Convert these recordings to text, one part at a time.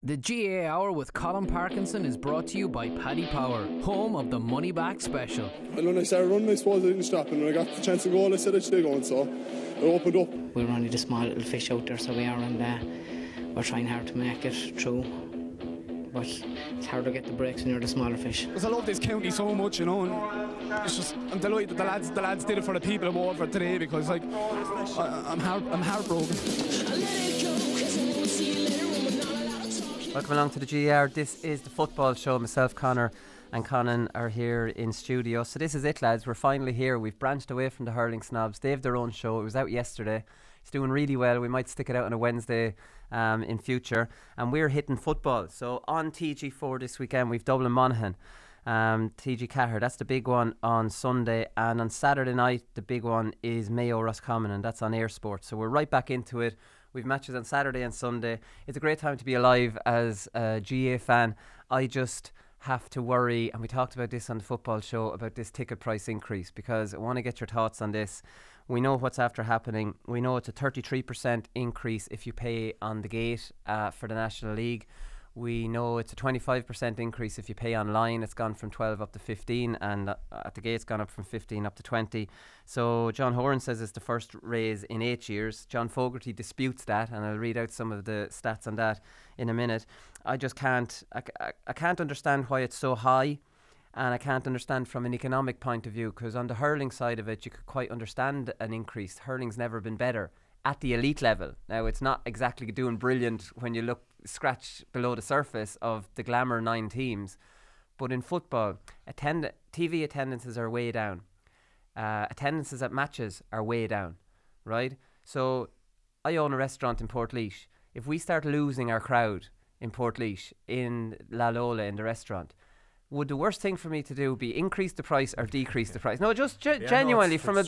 The GAA Hour with Colm Parkinson is brought to you by Paddy Power, home of the Money Back Special. And when I started running, I suppose I didn't stop, and when I got the chance to go, I said I should go, so I opened up. We're only the small little fish out there, so we are, and we're trying hard to make it through. But it's hard to get the breaks when you're the smaller fish. Because I love this county so much, you know, and it's just, I'm delighted that the lads did it for the people of Waterford today, because like I'm heartbroken. Welcome along to the GAA Hour. This is the football show. Myself, Conor and Conán are here in studio. So this is it, lads. We're finally here. We've branched away from the hurling snobs. They have their own show. It was out yesterday. It's doing really well. We might stick it out on a Wednesday in future. And we're hitting football. So on TG4 this weekend, we've Dublin Monaghan. TG Cahir, that's the big one on Sunday. And on Saturday night, the big one is Mayo Roscommon, and that's on Air Sports. So we're right back into it. We've matches on Saturday and Sunday. It's a great time to be alive as a GA fan. I just have to worry, and we talked about this on the football show, about this ticket price increase, because I want to get your thoughts on this. We know what's after happening. We know it's a 33% increase if you pay on the gate for the National League. We know it's a 25% increase if you pay online. It's gone from 12 up to 15, and at the gate it's gone up from 15 up to 20. So John Horan says it's the first raise in 8 years. John Fogarty disputes that, and I'll read out some of the stats on that in a minute. I just can't I can't understand why it's so high, and I can't understand from an economic point of view, because on the hurling side of it you could quite understand an increase. Hurling's never been better at the elite level. Now, it's not exactly doing brilliant when you scratch below the surface of the glamour 9 teams, but in football, TV attendances are way down. Attendances at matches are way down, right? So I own a restaurant in Portlaoise. If we start losing our crowd in Portlaoise, in La Lola, in the restaurant, would the worst thing for me to do be increase the price or decrease the price? No, just genuinely, from a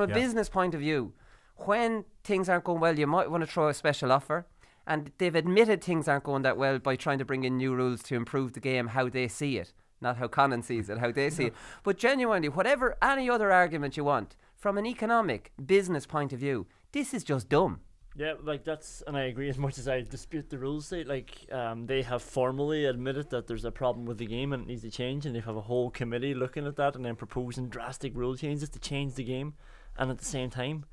business point of view, when things aren't going well, you might want to throw a special offer. And they've admitted things aren't going that well by trying to bring in new rules to improve the game how they see it. Not how Conán sees it, how they see it. But genuinely, whatever, any other argument you want, from an economic, business point of view, this is just dumb. Yeah, like that's, and I agree, as much as I dispute the rules, they have formally admitted that there's a problem with the game and it needs to change, and they have a whole committee looking at that and then proposing drastic rule changes to change the game, and at the same time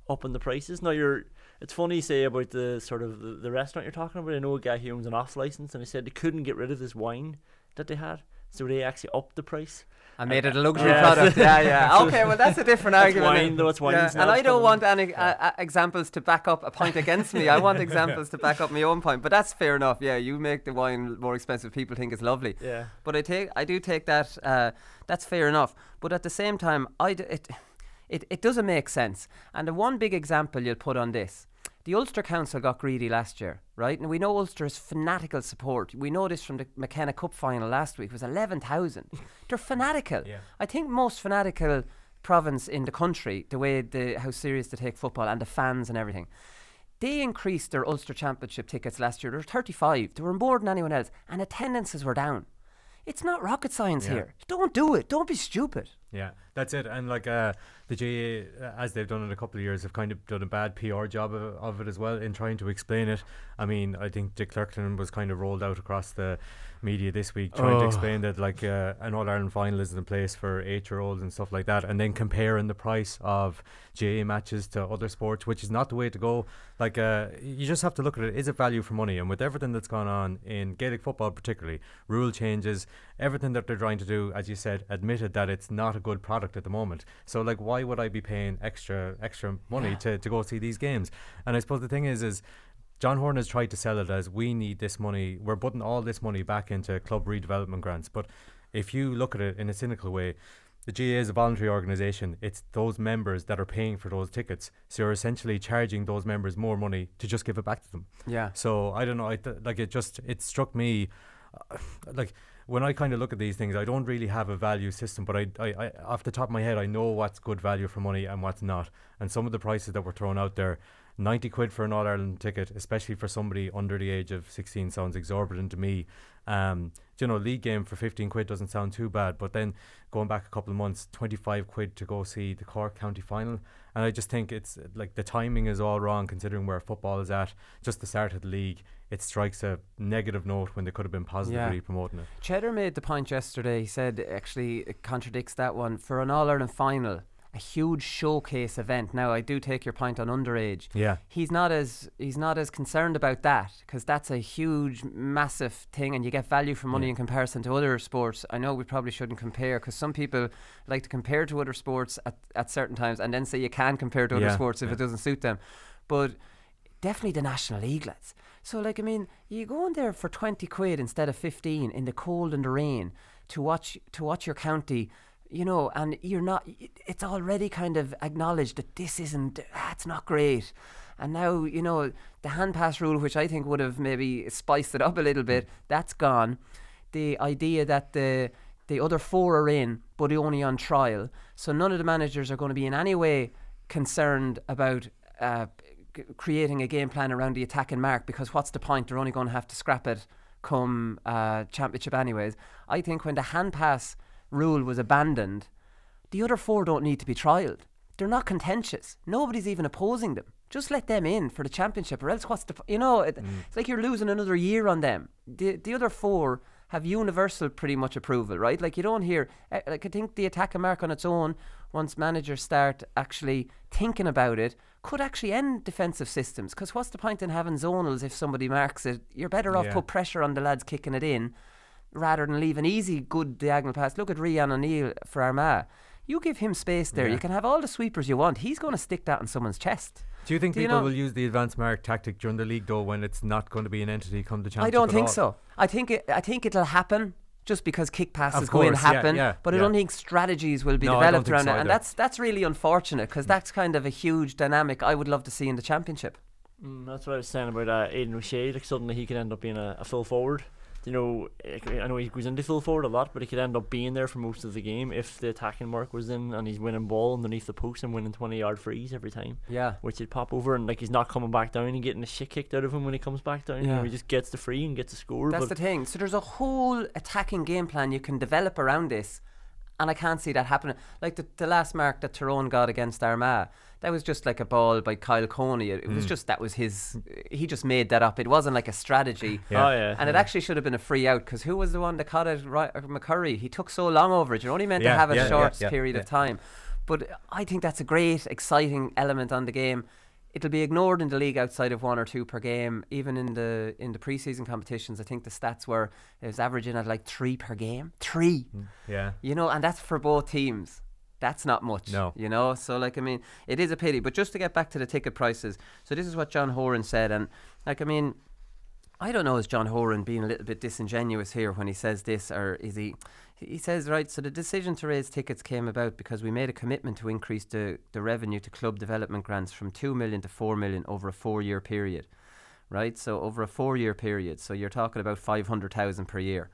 upping the prices. Now, it's funny you say about the sort of the restaurant you're talking about. I know a guy who owns an off license, and he said they couldn't get rid of this wine that they had, so they actually upped the price. I made it a luxury product. Yeah. Okay, well, that's a different argument. Wine, though, it's wine. Yeah. And I don't want any examples to back up a point against me. I want examples to back up my own point. But that's fair enough. Yeah, you make the wine more expensive. People think it's lovely. Yeah. But I do take that. That's fair enough. But at the same time, it doesn't make sense. And the one big example you'll put on this, the Ulster Council got greedy last year, right? And we know Ulster's fanatical support. We know this from the McKenna Cup final last week. It was 11,000. They're fanatical. Yeah. I think most fanatical province in the country, the way how serious they take football and the fans and everything. They increased their Ulster Championship tickets last year. There were 35. They were more than anyone else. And attendances were down. It's not rocket science here. Don't do it. Don't be stupid. Yeah, that's it. And like the GAA, as they've done in a couple of years, have kind of done a bad PR job of it as well in trying to explain it. I mean, I think Dick Clerkton was kind of rolled out across the media this week trying to explain that like an All-Ireland final is in place for 8-year-olds and stuff like that, and then comparing the price of GAA matches to other sports, which is not the way to go. Like you just have to look at it. Is it value for money? And with everything that's gone on in Gaelic football particularly, rule changes, everything that they're trying to do, as you said, admitted that it's not a good product at the moment. So like, why would I be paying extra money to go see these games? And I suppose the thing is John Horan has tried to sell it as, we need this money, we're putting all this money back into club redevelopment grants. But if you look at it in a cynical way, the GAA is a voluntary organisation. It's those members that are paying for those tickets, so you're essentially charging those members more money to just give it back to them. Yeah. So I don't know, it struck me like, when I kind of look at these things, I don't really have a value system, but I off the top of my head, I know what's good value for money and what's not. And some of the prices that were thrown out there, 90 quid for an All-Ireland ticket, especially for somebody under the age of 16, sounds exorbitant to me. you know, league game for 15 quid doesn't sound too bad, but then going back a couple of months, 25 quid to go see the Cork County final. And I just think it's like the timing is all wrong considering where football is at. Just the start of the league, it strikes a negative note when they could have been positively promoting it. Cheddar made the point yesterday. He said, actually, it contradicts that one. For an All-Ireland final, a huge showcase event. Now, I do take your point on underage. Yeah. He's not as concerned about that, because that's a huge, massive thing, and you get value for money in comparison to other sports. I know we probably shouldn't compare, because some people like to compare to other sports at certain times, and then say you can compare to other sports if it doesn't suit them. But definitely the National League, lads. So, like, I mean, you go in there for 20 quid instead of 15 in the cold and the rain to watch your county, you know, and you're not, it's already kind of acknowledged that this isn't, it's not great. And now, you know, the hand pass rule, which I think would have maybe spiced it up a little bit, that's gone. The idea that the other 4 are in, but only on trial. So none of the managers are going to be in any way concerned about creating a game plan around the attacking mark, because what's the point? They're only going to have to scrap it come championship anyways. I think when the hand pass rule was abandoned, the other 4 don't need to be trialled. They're not contentious. Nobody's even opposing them. Just let them in for the championship, or else what's the it's like you're losing another year on them. The other 4 have universal pretty much approval, right? Like, you don't hear, like, I think the attacking mark on its own, once managers start actually thinking about it, could actually end defensive systems, because what's the point in having zonals if somebody marks it? You're better off put pressure on the lads kicking it in rather than leave an easy, good diagonal pass. Look at Rian O'Neill for Armagh. You give him space there. You can have all the sweepers you want. He's going to stick that in someone's chest. Do you think people will use the advanced mark tactic during the league, though, when it's not going to be an entity come the championship? I don't think so. I think it'll happen just because kick passes go in happen. But I don't think strategies will be developed around it. And that's really unfortunate, because that's kind of a huge dynamic I would love to see in the championship. That's what I was saying about Aidan O'Shea. Like, suddenly he could end up being a full forward. You know, I know he goes into full forward a lot, but he could end up being there for most of the game if the attacking mark was in and he's winning ball underneath the post and winning 20-yard frees every time. Yeah. Which he'd pop over, and like, he's not coming back down and getting the shit kicked out of him when he comes back down. You know, he just gets the free and gets the score. That's the thing. So there's a whole attacking game plan you can develop around this, and I can't see that happening. Like the last mark that Tyrone got against Armagh, that was just like a ball by Kyle Coney. It was just, that was his, he just made that up. It wasn't like a strategy. And it actually should have been a free out, because who was the one that caught it? McCurry. He took so long over it. You're only meant to have a short period of time. But I think that's a great, exciting element on the game. It'll be ignored in the league outside of 1 or 2 per game. Even in the pre-season competitions, I think the stats were, it was averaging at like 3 per game. 3. You know, and that's for both teams. That's not much, you know. So, like, I mean, it is a pity. But just to get back to the ticket prices, so this is what John Horan said. And, like, I mean, I don't know, is John Horan being a little bit disingenuous here when he says this, or is he says, right, so the decision to raise tickets came about because we made a commitment to increase the revenue to club development grants from 2 million to 4 million over a 4-year period, right? So over a 4-year period, so you're talking about 500,000 per year.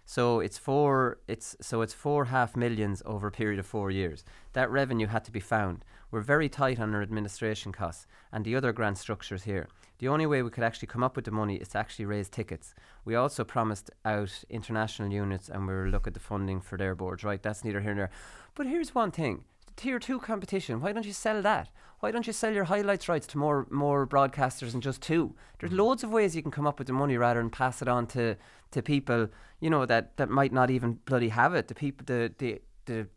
So it's 4.5 million over a period of 4 years. That revenue had to be found. We're very tight on our administration costs and the other grant structures here. The only way we could actually come up with the money is to actually raise tickets. We also promised out international units, and we'll look at the funding for their boards. Right, that's neither here nor there. But here's one thing. Tier 2 competition, why don't you sell that? Why don't you sell your highlights rights to more broadcasters than just 2? There's loads of ways you can come up with the money rather than pass it on to people, you know, that might not even bloody have it, the people, the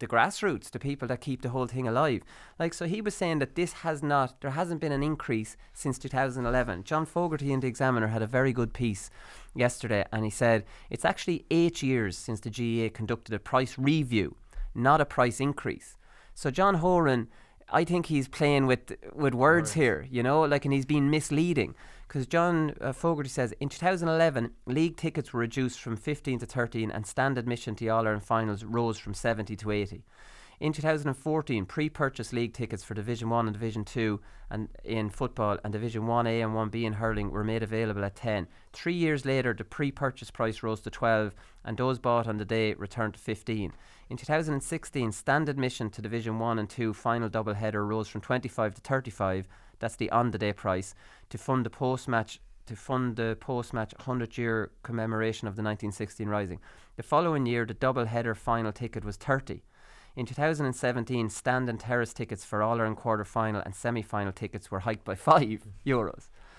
grassroots, the people that keep the whole thing alive. Like, so he was saying that there hasn't been an increase since 2011. John Fogarty in the Examiner had a very good piece yesterday, and he said it's actually 8 years since the GAA conducted a price review, not a price increase. So John Horan, I think he's playing with words here, you know, like, and he's been misleading. Because John Fogarty says, in 2011, league tickets were reduced from 15 to 13 and stand admission to the All-Ireland finals rose from 70 to 80. In 2014, pre-purchase league tickets for Division 1 and Division 2 and in football and Division 1A and 1B in hurling were made available at 10. 3 years later, the pre-purchase price rose to 12 and those bought on the day returned to 15. In 2016, stand admission to Division 1 and 2 final double-header rose from 25 to 35, that's the on-the-day price, to fund the post-match to fund the post-match 100-year commemoration of the 1916 Rising. The following year, the double-header final ticket was 30. In 2017, stand and terrace tickets for All-Ireland quarter-final and semi-final tickets were hiked by €5.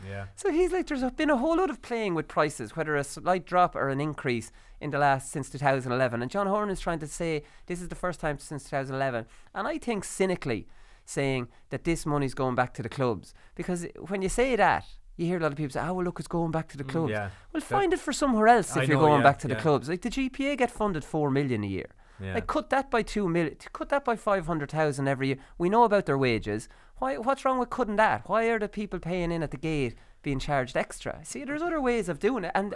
Yeah. So he's like, there's been a whole lot of playing with prices, whether a slight drop or an increase in the last since 2011. And John Horan is trying to say this is the first time since 2011. And I think cynically saying that this money's going back to the clubs. Because when you say that, you hear a lot of people say, oh, well, look, it's going back to the clubs. Yeah. Well, find it for somewhere else I if you're know, going yeah, back to the clubs. Like the GPA get funded $4 million a year. Yeah. Like cut that by 2 million, cut that by 500,000 every year. We know about their wages. What's wrong with cutting that? Why are the people paying in at the gate being charged extra? See, there's other ways of doing it, and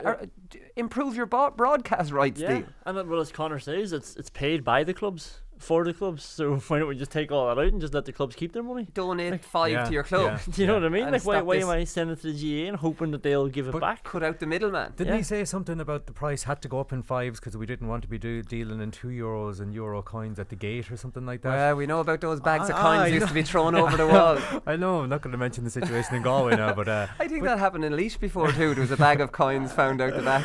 improve your broadcast rights deal. And well, as Conor says, it's paid by the clubs for the clubs. So why don't we just take all that out and just let the clubs keep their money? Donate 5 to your club. Do you know what I mean? And Like why this. am I sending it to the GAA and hoping that they'll give it back? Cut out the middleman. Didn't he say something about the price had to go up in 5s because we didn't want to be dealing in €2 and euro coins at the gate or something like that? Well, we know about those bags of coins used to be thrown over the wall. I know, I'm not going to mention the situation in Galway now, but I think that happened in Laois before too. There was a bag of coins found out the back.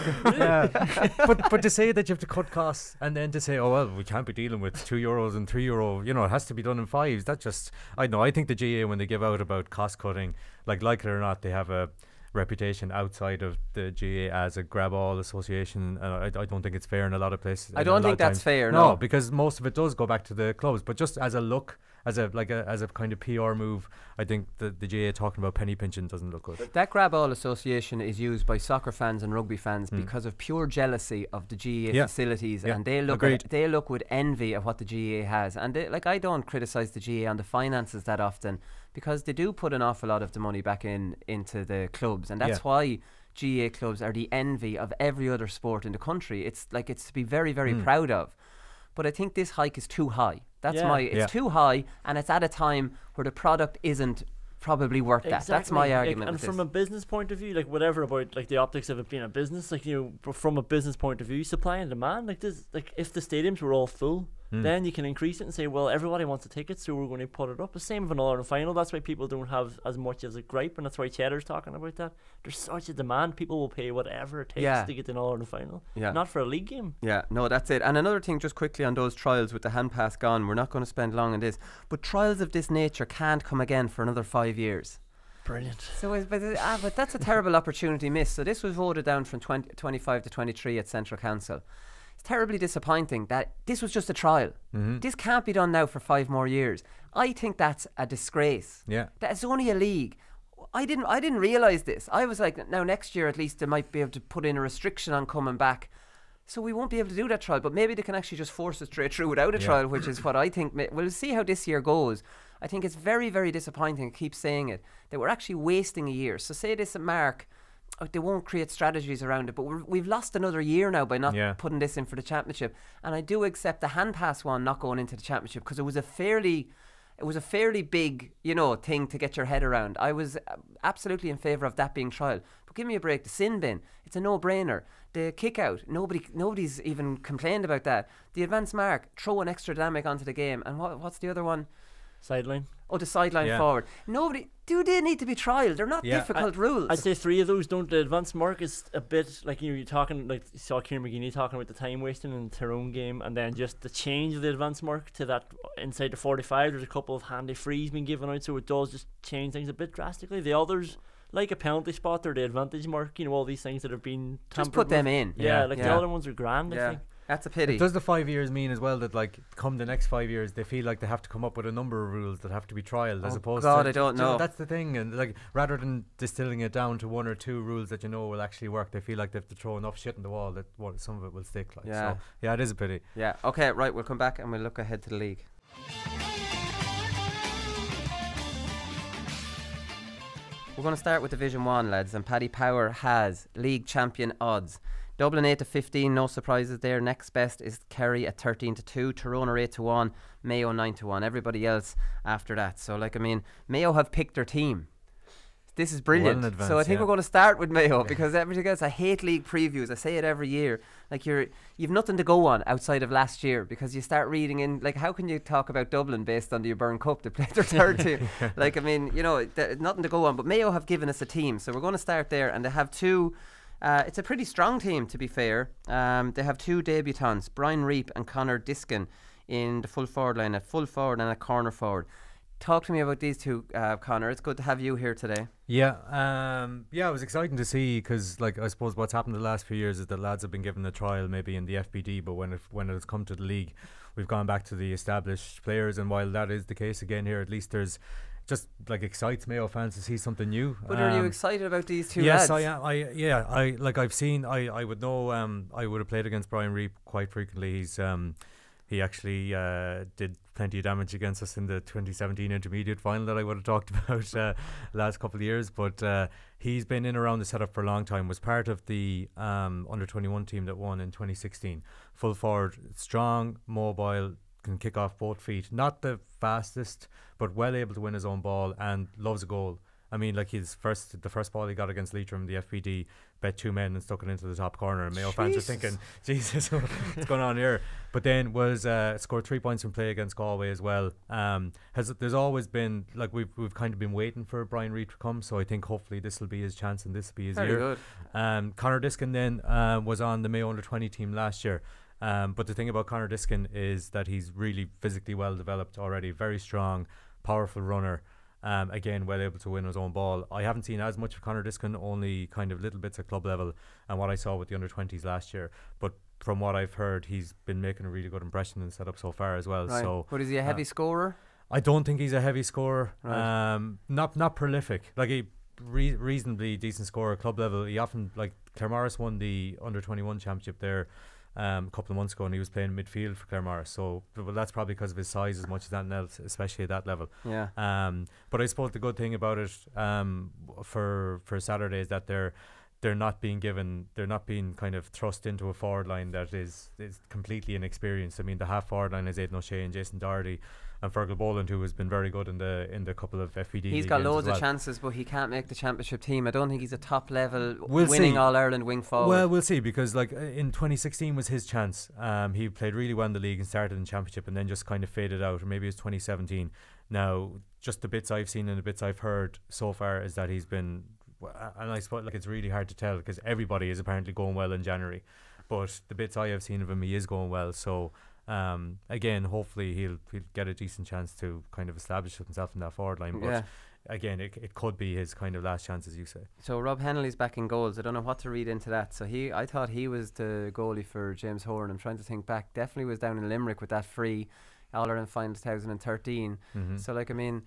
but to say that you have to cut costs and then to say, oh well, we can't be dealing with €2 and €3, you know, it has to be done in 5s. That just, I know. I think the GAA, when they give out about cost cutting, like it or not, they have a reputation outside of the GAA as a grab all association. I don't think it's fair in a lot of places. I don't think that's fair. No, because most of it does go back to the clubs. But just as a look, as a kind of PR move, I think the GAA talking about penny pinching doesn't look good. That grab all association is used by soccer fans and rugby fans because of pure jealousy of the GAA facilities, and they look with envy at what the GAA has. And I don't criticise the GAA on the finances that often, because they do put an awful lot of the money back into the clubs, and that's why GAA clubs are the envy of every other sport in the country. It's to be very, very proud of. But I think this hike is too high. It's too high, and it's at a time where the product isn't probably worth that. That's my argument. And from a business point of view, like whatever about like the optics of it being a business, like, you know, but from a business point of view, supply and demand, like this, like if the stadiums were all full, then you can increase it and say, well, everybody wants a ticket, so we're going to put it up. The same with an All-Ireland final. That's why people don't have as much as a gripe, and that's why Cheddar's talking about that. There's such a demand. People will pay whatever it takes to get an All-Ireland final, not for a league game. Yeah, no, that's it. And another thing, just quickly on those trials with the hand pass gone, we're not going to spend long on this, but trials of this nature can't come again for another 5 years. Brilliant. So, but that's a terrible opportunity missed. So this was voted down from 25 to 23 at Central Council. It's terribly disappointing that this was just a trial. This can't be done now for 5 more years. I think that's a disgrace. Yeah, that's only a league. I didn't realise this. I was like, now next year at least they might be able to put in a restriction on coming back, so we won't be able to do that trial. But maybe they can actually just force it straight through without a trial, which is what I think. We'll see how this year goes. I think it's very, very disappointing. I keep saying it, that we're actually wasting a year. So say this at Mark, they won't create strategies around it, but we've lost another year now by not putting this in for the championship. And I do accept the hand pass one not going into the championship, because it was a fairly big, you know, thing to get your head around. I was absolutely in favour of that being trial. But give me a break. The sin bin, it's a no-brainer. The kick out, nobody's even complained about that. The advance mark, throw an extra dynamic onto the game. And what's the other one? Sideline. Oh, the sideline forward. Do they need to be trialled? They're not difficult rules. I'd say 3 of those don't. The advanced mark is a bit like, you're talking, like you saw Kieran McGeeney talking about the time wasting in the Tyrone game, and then just the change of the advanced mark to that inside the 45. There's a couple of handy frees being given out, so it does just change things a bit drastically. The others, like a penalty spot or the advantage mark, you know, all these things that have been just put them in. The other ones are grand, I think. That's a pity. Does the 5 years mean as well that, like, come the next 5 years, they feel like they have to come up with a number of rules that have to be trialled, as opposed to... I don't know. That's the thing. And like, rather than distilling it down to 1 or 2 rules that you know will actually work, they feel like they have to throw enough shit in the wall that some of it will stick. Like, so it is a pity. Yeah. Okay. Right. We'll come back and we'll look ahead to the league. We're going to start with Division 1, lads, and Paddy Power has league champion odds. Dublin 8 to 15, no surprises there. Next best is Kerry at 13 to 2. Tyrone are 8 to 1. Mayo 9 to 1. Everybody else after that. So, like, I mean, Mayo have picked their team. This is brilliant. Well in advance, so I think yeah. we're going to start with Mayo because everything else, I hate league previews. I say it every year. Like you've nothing to go on outside of last year because you start reading in. Like, how can you talk about Dublin based on the O'Byrne Cup? They played their third team. Like, I mean, you know, nothing to go on. But Mayo have given us a team, so we're going to start there. And they have two. It's a pretty strong team, to be fair. They have two debutants, Brian Reap and Conor Diskin, in the full forward line, at full forward and a corner forward. Talk to me about these two, Conor. It's good to have you here today. Yeah, it was exciting to see because, like, I suppose what's happened the last few years is that lads have been given a trial maybe in the FBD, but when it has come to the league, we've gone back to the established players. And while that is the case again here, at least there's just like excites Mayo fans to see something new. But are you excited about these two yes, lads? Yes, I would know. I would have played against Brian Reap quite frequently. He actually did plenty of damage against us in the 2017 intermediate final that I would have talked about last couple of years. But he's been in around the setup for a long time. Was part of the under-21 team that won in 2016. Full forward, strong, mobile, can kick off both feet. Not the fastest, but well able to win his own ball and loves a goal. I mean, like the first ball he got against Leitrim, the FBD, bet two men and stuck it into the top corner. And Mayo fans are thinking, Jesus, what's going on here? But then was scored 3 points from play against Galway as well. There's always been, like, we've kind of been waiting for Brian Reid to come, so I think hopefully this will be his chance and this will be his Very year. good. Conor Diskin then was on the Mayo under-20 team last year. But the thing about Conor Diskin is that he's really physically well developed already, very strong, powerful runner. Again, well able to win his own ball. I haven't seen as much of Conor Diskin, only kind of little bits at club level and what I saw with the under-20s last year. But from what I've heard, he's been making a really good impression in setup so far as well. Right. So, but is he a heavy scorer? I don't think he's a heavy scorer. Right. Not prolific. Like he reasonably decent scorer at club level. He often, like, Claremorris won the under-21 championship there a couple of months ago, and he was playing midfield for Claremorris. So that's probably because of his size as much as anything else, especially at that level. Yeah. But I suppose the good thing about it for Saturday is that they're not being kind of thrust into a forward line that is completely inexperienced. I mean, the half forward line is Aidan O'Shea and Jason Doherty and Fergal Boland, who has been very good in the couple of FBD. He's got loads of chances, but he can't make the championship team. I don't think he's a top level winning All-Ireland wing forward. Well, we'll see, because like in 2016 was his chance. He played really well in the league and started in championship and then just kind of faded out, or maybe it was 2017. Now, just the bits I've seen and the bits I've heard so far is that he's been, and I suppose like it's really hard to tell because everybody is apparently going well in January, but the bits I have seen of him, he is going well. So again, hopefully he'll get a decent chance to kind of establish himself in that forward line. But again, it could be his kind of last chance, as you say. So Rob Hennelly's back in goals. I don't know what to read into that. So I thought he was the goalie for James Horan. I'm trying to think back. Definitely was down in Limerick with that free All-Ireland final 2013. So like, I mean,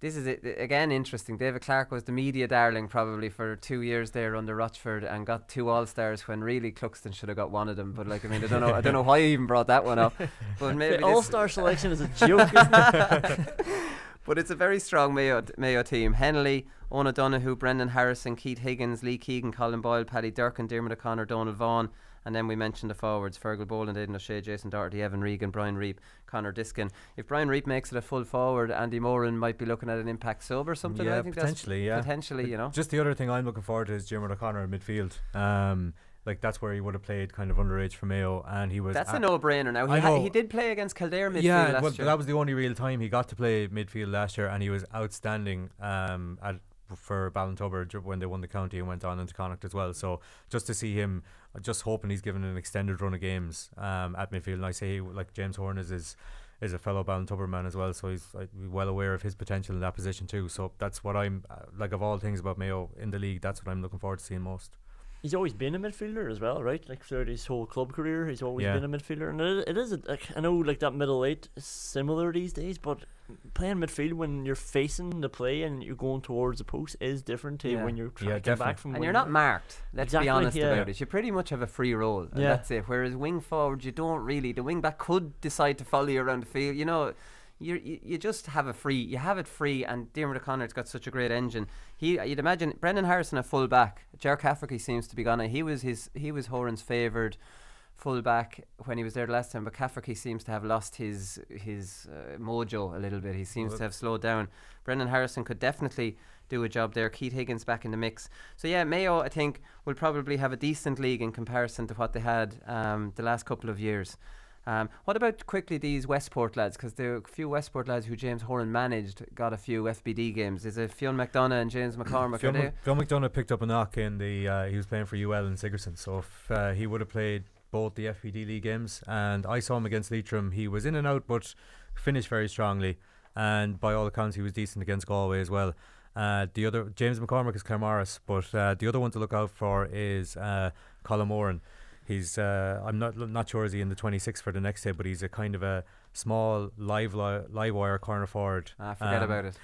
this is it again, interesting. David Clark was the media darling probably for 2 years there under Rochford and got 2 All-Stars when really Cluxton should have got one of them. But like, I mean, I don't know why he even brought that one up. But maybe the All-Star selection is a joke, isn't it? But it's a very strong Mayo team. Hennelly, Owen O'Donoghue, Brendan Harrison, Keith Higgins, Lee Keegan, Colin Boyle, Paddy Durkin, Diarmuid Connolly, Donald Vaughan. And then we mentioned the forwards: Fergal Boland, Aidan O'Shea, Jason Doherty, Evan Regan, Brian Reap, Conor Diskin. If Brian Reap makes it a full forward, Andy Moran might be looking at an impact sub or something. Yeah, I think potentially. Potentially, you know. Just the other thing I'm looking forward to is Diarmuid O'Connor in midfield. Like that's where he would have played kind of underage for Mayo, and he was. That's a no-brainer now. He did play against Kildare midfield last year. That was the only real time he got to play midfield last year, and he was outstanding for Ballintober when they won the county and went on into Connacht as well. So just to see him, just hoping he's given an extended run of games at midfield. And I say, like, James Horan is a fellow Ballintober man as well, so he's well aware of his potential in that position too. So that's what I'm like, of all things about Mayo in the league, that's what I'm looking forward to seeing most. He's always been a midfielder as well, right? Like throughout his whole club career, he's always been a midfielder, and it is like, I know like that middle eight is similar these days, but playing midfield when you're facing the play and you're going towards the post is different to when you're tracking back from. And you're not marked. Let's be honest about it. You pretty much have a free role, and that's it. Whereas wing forward, you don't really. The wing back could decide to follow you around the field. You know. You just have a free. You have it free, and Diarmuid O'Connor's got such a great engine. You'd imagine Brendan Harrison a full back. Ger Cafferty seems to be gone. He was Horan's favoured full back when he was there the last time, but Cafferty seems to have lost his mojo a little bit. He seems to have slowed down. Brendan Harrison could definitely do a job there. Keith Higgins back in the mix. So yeah, Mayo I think will probably have a decent league in comparison to what they had the last couple of years. What about quickly these Westport lads? Because there are a few Westport lads who James Horan managed got a few FBD games. Is it Fionn McDonough and James McCormack? Fionn McDonough picked up a knock in the he was playing for UL in Sigerson, so if he would have played both the FBD league games, and I saw him against Leitrim, he was in and out but finished very strongly, and by all accounts he was decent against Galway as well. The other James McCormack is Claremorris, but the other one to look out for is Colm Horan. He's I'm not sure is he in the 26 for the next day, but he's a kind of a small live wire corner forward. Forget about it.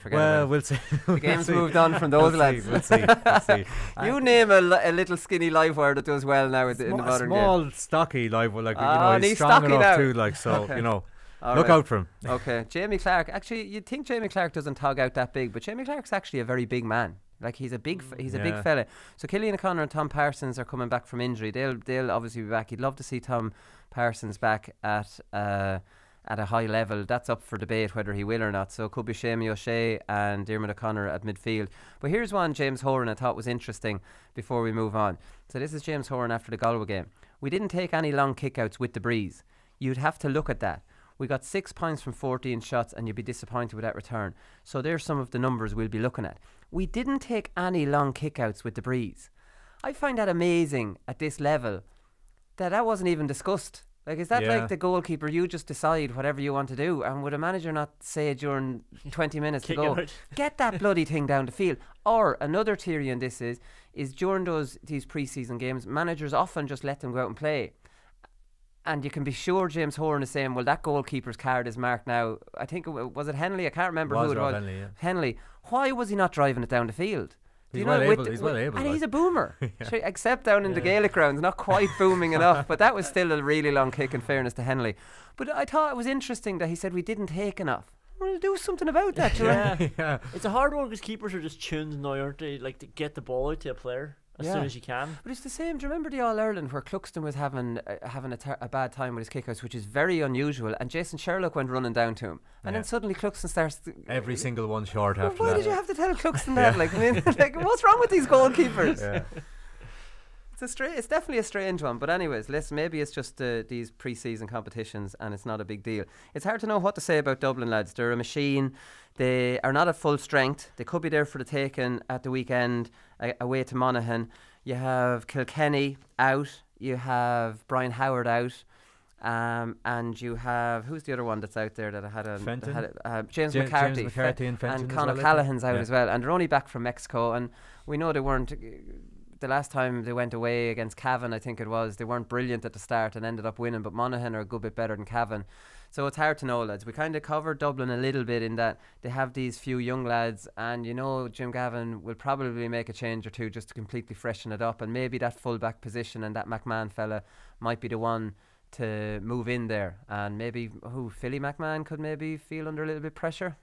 We'll see. The game's moved on from those lads. We'll see. You name a little skinny live wire that does well now in the modern game. Small, stocky live wire, he's strong enough now too. So okay. Look out for him. Okay, Jamie Clark. Actually, you'd think Jamie Clark doesn't tog out that big, but Jamie Clark's actually a very big man. Like he's a big fella. So Killian O'Connor and Tom Parsons are coming back from injury. They'll obviously be back. You'd love to see Tom Parsons back at a high level. That's up for debate whether he will or not. So it could be Seamie O'Shea and Diarmuid Connolly at midfield. But here's one James Horan I thought was interesting before we move on. So this is James Horan after the Galway game. We didn't take any long kickouts with the breeze. You'd have to look at that. We got 6 points from 14 shots and you'd be disappointed with that return. So there's some of the numbers we'll be looking at. We didn't take any long kickouts with the breeze. I find that amazing at this level that wasn't even discussed. Like, is that like the goalkeeper, you just decide whatever you want to do, and would a manager not say during 20 minutes to go, get that bloody thing down the field? Or another theory on this is during these pre-season games, managers often just let them go out and play. And you can be sure James Horan is saying, well, that goalkeeper's card is marked now. I think was it Henley? I can't remember who it was. Henley. Why was he not driving it down the field? He's well able. And he's a boomer. Except down in the Gaelic grounds, not quite booming enough. But that was still a really long kick, in fairness to Henley. But I thought it was interesting that he said we didn't take enough. We'll do something about that. Yeah. It's a hard one because keepers are just tuned now, aren't they? Like to get the ball out to a player as soon as you can. But it's the same. Do you remember the All-Ireland where Cluxton was having a bad time with his kickouts, which is very unusual, and Jason Sherlock went running down to him, and then suddenly Cluxton starts every single one short after that. Why did you have to tell Cluxton that? Like, I mean, like, what's wrong with these goalkeepers? Yeah. It's definitely a strange one. But anyways, listen, maybe it's just these pre-season competitions and it's not a big deal. It's hard to know what to say about Dublin lads. They're a machine. They are not at full strength. They could be there for the taking at the weekend away to Monaghan. You have Kilkenny out. You have Brian Howard out. And you have, who's the other one that's out there that I had James McCarthy and Fenton, and Conor Callahan's out as well, and they're only back from Mexico, and we know they weren't the last time they went away against Cavan, I think it was, they weren't brilliant at the start and ended up winning, but Monaghan are a good bit better than Cavan. So it's hard to know, lads. We kind of covered Dublin a little bit in that they have these few young lads, and you know Jim Gavin will probably make a change or two just to completely freshen it up, and maybe that full-back position and that McMahon fella might be the one to move in there, and maybe Philly McMahon could maybe feel under a little bit pressure.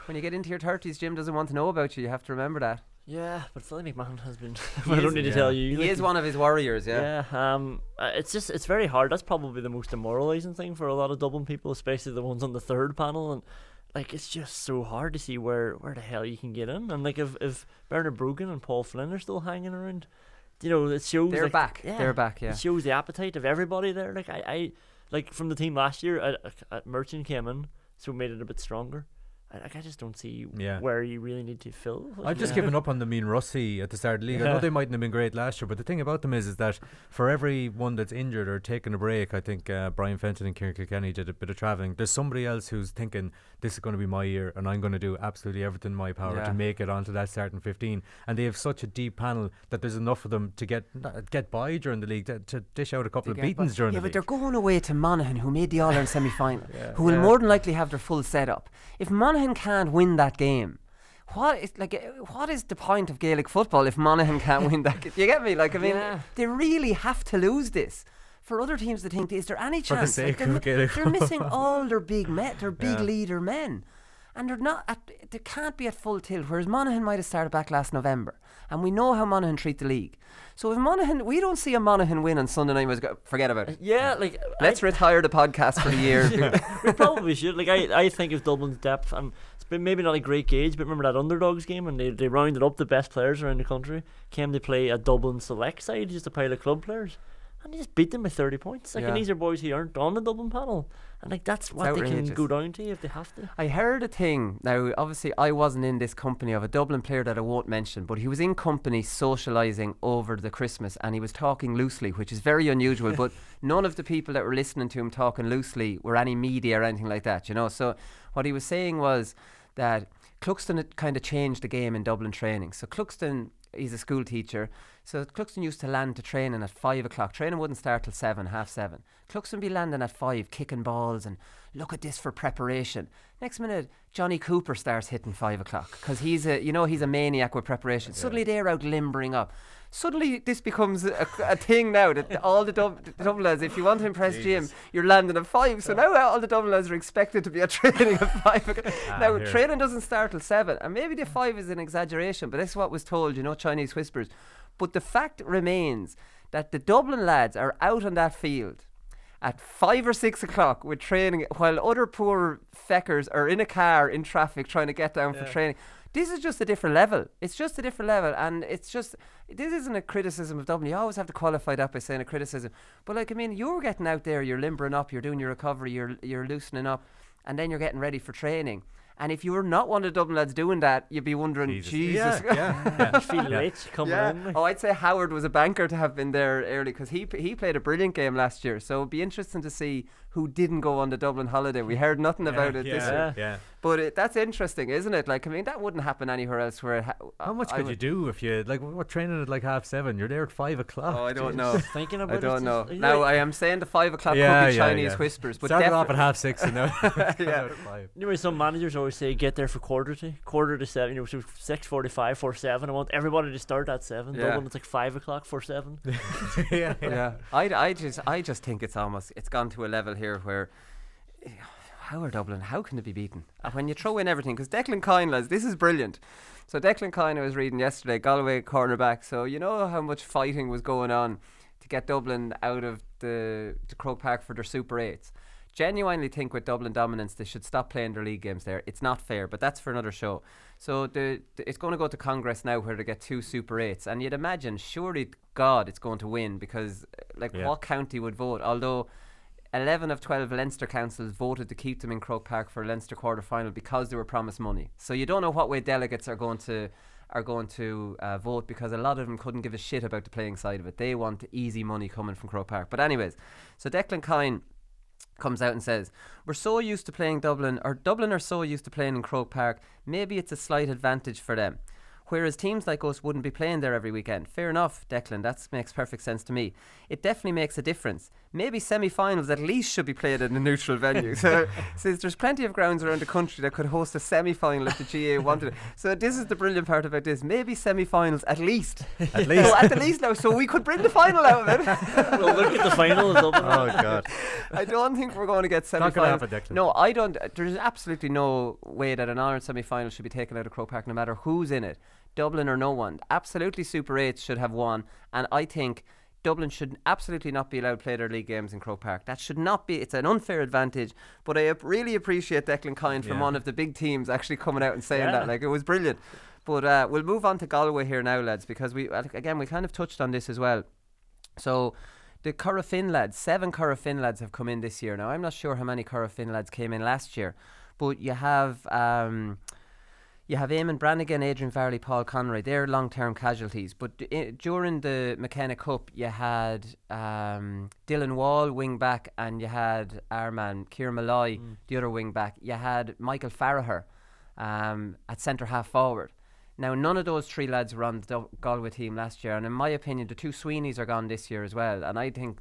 When you get into your 30s, Jim doesn't want to know about you have to remember that. Yeah, but Philly McMahon has been I don't need to tell you. He is one of his warriors, it's very hard. That's probably the most demoralising thing for a lot of Dublin people, especially the ones on the third panel, and like it's just so hard to see where the hell you can get in. And like if Bernard Brogan and Paul Flynn are still hanging around, you know, it shows they're back. It shows the appetite of everybody there. Like I like from the team last year at Merchant came in, so made it a bit stronger. I just don't see where you really need to fill. I've just given up on them being rusty at the start of the league. I know they mightn't have been great last year, but the thing about them is that for every one that's injured or taking a break, I think Brian Fenton and Kieran Kilkenny did a bit of travelling. There's somebody else who's thinking this is going to be my year and I'm going to do absolutely everything in my power to make it onto that starting 15. And they have such a deep panel that there's enough of them to get by during the league, to dish out a couple of beatings during the league. Yeah, but they're going away to Monaghan, who made the All-Ireland semi-final, who will more than likely have their full setup. If Monaghan can't win that game, what is the point of Gaelic football if Monaghan can't win that game? You get me? Like, I mean, they really have to lose this. For other teams to think, is there any chance? For the sake of Gaelic they're missing all their big leader men. And they can't be at full tilt, whereas Monaghan might have started back last November. And we know how Monaghan treat the league. So if Monaghan, we don't see a Monaghan win on Sunday night, forget about it. Yeah, like let's retire the podcast for the year. We probably should. Like I think of Dublin's depth, and but maybe not a great gauge. But remember that underdogs game, and they rounded up the best players around the country. Came to play a Dublin select side, just a pile of club players, and they just beat them by 30 points. Like, and these are boys who aren't on the Dublin panel, and like that's what they can go down to if they have to. I heard a thing. Now, obviously, I wasn't in this company of a Dublin player that I won't mention, but he was in company socialising over the Christmas, and he was talking loosely, which is very unusual. But none of the people that were listening to him talking loosely were any media or anything like that, you know. So what he was saying was that Cluxton had kind of changed the game in Dublin training. So Cluxton, he's a school teacher. So Cluxton used to land to training at 5 o'clock. Training wouldn't start till 7, half 7. Cluxton be landing at 5, kicking balls and look at this for preparation. Next minute, Johnny Cooper starts hitting 5 o'clock because he's a maniac with preparation. Suddenly they're out limbering up. Suddenly this becomes a thing now that all the Dublin lads, if you want to impress Jim, you're landing at 5. So now all the Dublin lads are expected to be at training at 5 o'clock. Now training doesn't start till 7, and maybe the 5 is an exaggeration, but that's what was told, you know, Chinese whispers. But the fact remains that the Dublin lads are out on that field at 5 or 6 o'clock with training, while other poor feckers are in a car in traffic trying to get down for training. This is just a different level. It's just a different level, and it's just, this isn't a criticism of Dublin. You always have to qualify that by saying a criticism. But like, I mean, you're getting out there, you're limbering up, you're doing your recovery, you're loosening up, and then you're getting ready for training. And if you were not one of the Dublin lads doing that, you'd be wondering, Jesus. You feel late coming in. Oh, I'd say Howard was a banker to have been there early, because he played a brilliant game last year. So it'd be interesting to see who didn't go on the Dublin holiday. We heard nothing about it this year. Yeah. But that's interesting, isn't it? Like, I mean, that wouldn't happen anywhere else. Where how much could you do if you what training at like 7:30? You're there at 5 o'clock. Oh, I don't know. Thinking about I don't know. Now I am saying the 5 o'clock could be Chinese whispers, but started off at 6:30 and now at 5. You know, some managers always say get there for quarter to 7. You know, so 6:45 for 7. I want everybody to start at 7. Dublin, it's like 5 o'clock for 7. I just think it's gone to a level here where. How are Dublin? How can they be beaten? When you throw in everything, because Declan Kine, lads, this is brilliant. So Declan Kine, I was reading yesterday, Galway cornerback. So you know how much fighting was going on to get Dublin out of the Croke Park for their Super 8s. Genuinely think with Dublin dominance they should stop playing their league games there. It's not fair, but that's for another show. So it's going to go to Congress now where they get 2 Super 8s, and you'd imagine, surely God, it's going to win, because what county would vote? Although 11 of 12 Leinster councils voted to keep them in Croke Park for a Leinster quarter final because they were promised money. So you don't know what way delegates are going to vote, because a lot of them couldn't give a shit about the playing side of it. They want easy money coming from Croke Park. But anyways, so Declan Kine comes out and says, we're so used to playing Dublin are so used to playing in Croke Park, maybe it's a slight advantage for them, whereas teams like us wouldn't be playing there every weekend. Fair enough, Declan, that makes perfect sense to me. It definitely makes a difference. Maybe semi-finals at least should be played in a neutral venue. So says there's plenty of grounds around the country that could host a semi-final if the GAA wanted it. So this is the brilliant part about this. Maybe semi-finals at least. At least. So at the least now, so we could bring the final out of it. Well, look at the final. Oh God. I don't think we're going to get semi-finals. No, I don't. There's absolutely no way that an honoured semi-final should be taken out of Croke Park, no matter who's in it. Dublin or no one. Absolutely Super 8s should have won, and I think Dublin should absolutely not be allowed to play their league games in Croke Park. That should not be. It's an unfair advantage, but I really appreciate Declan Kine from one of the big teams actually coming out and saying that. Like, it was brilliant. But we'll move on to Galway here now, lads, because we kind of touched on this as well. So the Corofin lads, 7 Corofin lads have come in this year. Now I'm not sure how many Corofin lads came in last year, but you have Eamon Brannigan, Adrian Varley, Paul Conroy. They're long-term casualties. But during the McKenna Cup, you had Dylan Wall, wing-back, and you had Armagh, Kieran Malloy, the other wing-back. You had Michael Farragher at centre-half forward. Now, none of those 3 lads were on the Galway team last year. And in my opinion, the 2 Sweeneys are gone this year as well. And I think,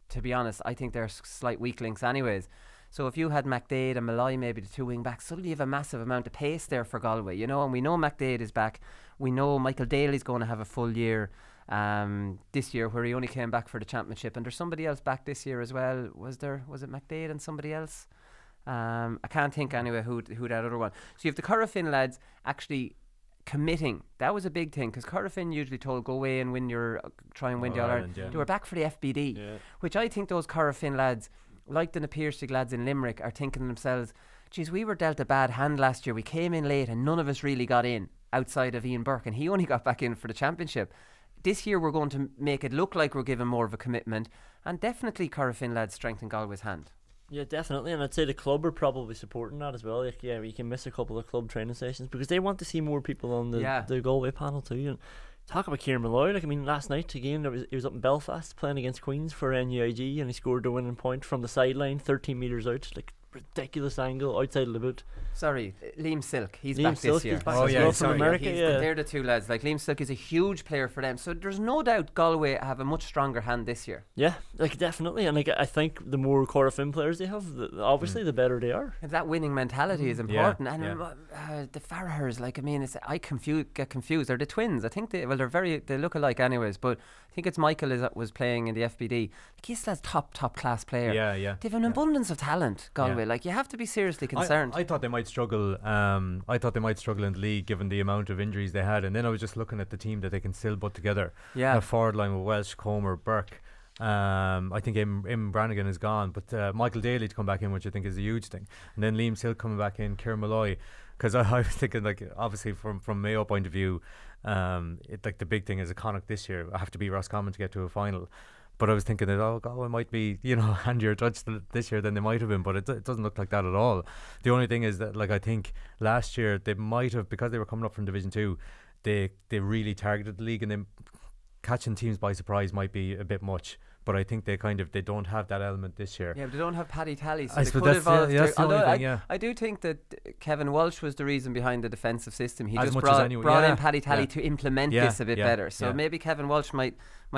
to be honest, they're slight weak links anyways. So if you had McDade and Malloy, maybe the 2 wing backs, suddenly you have a massive amount of pace there for Galway, you know. And we know McDade is back. We know Michael Daly's going to have a full year this year, where he only came back for the championship. And there's somebody else back this year as well. Was it McDade and somebody else? I can't think anyway who that other one. So you have the Corofin lads actually committing. That was a big thing, because Corofin usually told go away and try and win the All-Ireland. They were back for the FBD, which I think those Corofin lads, like the Napiercig lads in Limerick, are thinking to themselves, geez, we were dealt a bad hand last year. We came in late and none of us really got in outside of Ian Burke, and he only got back in for the championship. This year we're going to make it look like we're giving more of a commitment, and definitely Corofin lads strengthen Galway's hand. Yeah, definitely, and I'd say the club are probably supporting that as well. Like, yeah, we can miss a couple of club training sessions because they want to see more people on the Galway panel too. And talk about Kieran Malloy. Like, I mean, last night again, he was up in Belfast playing against Queens for NUIG, and he scored the winning point from the sideline, 13 metres out, like ridiculous angle outside of the boot. Sorry, Liam Silk, he's Liam back Silk this year. is back as well from America. They're the two lads. Like, Liam Silk is a huge player for them, so there's no doubt Galway have a much stronger hand this year. Yeah, like definitely, and like I think the more Corofin players they have, obviously the better they are. And that winning mentality is important. The Farrahers, like, I mean, I get confused. They're the twins. I think they look alike anyways, but I think it's Michael was playing in the FBD. Like, he's that top class player. Yeah. They've an abundance of talent, Galway. Like, you have to be seriously concerned. I thought they might struggle. I thought they might struggle in the league given the amount of injuries they had, and then I was just looking at the team that they can still put together. Yeah, a forward line with Walsh, Colm, Burke. I think Im Brannigan is gone, but Michael Daly to come back in, which I think is a huge thing, and then Liam Silk coming back in, Kieran Malloy, because I was thinking, like, obviously from Mayo point of view, like the big thing is a Connacht this year. I have to beat Roscommon to get to a final. But I was thinking that, Galway might be, handier judged this year than they might have been, but it doesn't look like that at all. The only thing is that, like, I think last year they might have, because they were coming up from Division 2, they really targeted the league, and then catching teams by surprise might be a bit much. But I think they don't have that element this year. Yeah, but they don't have Paddy Tally, so I they suppose could that's evolve. the only thing, I do think that Kevin Walsh was the reason behind the defensive system. He As just much brought as in Paddy Tally to implement this a bit better. So maybe Kevin Walsh might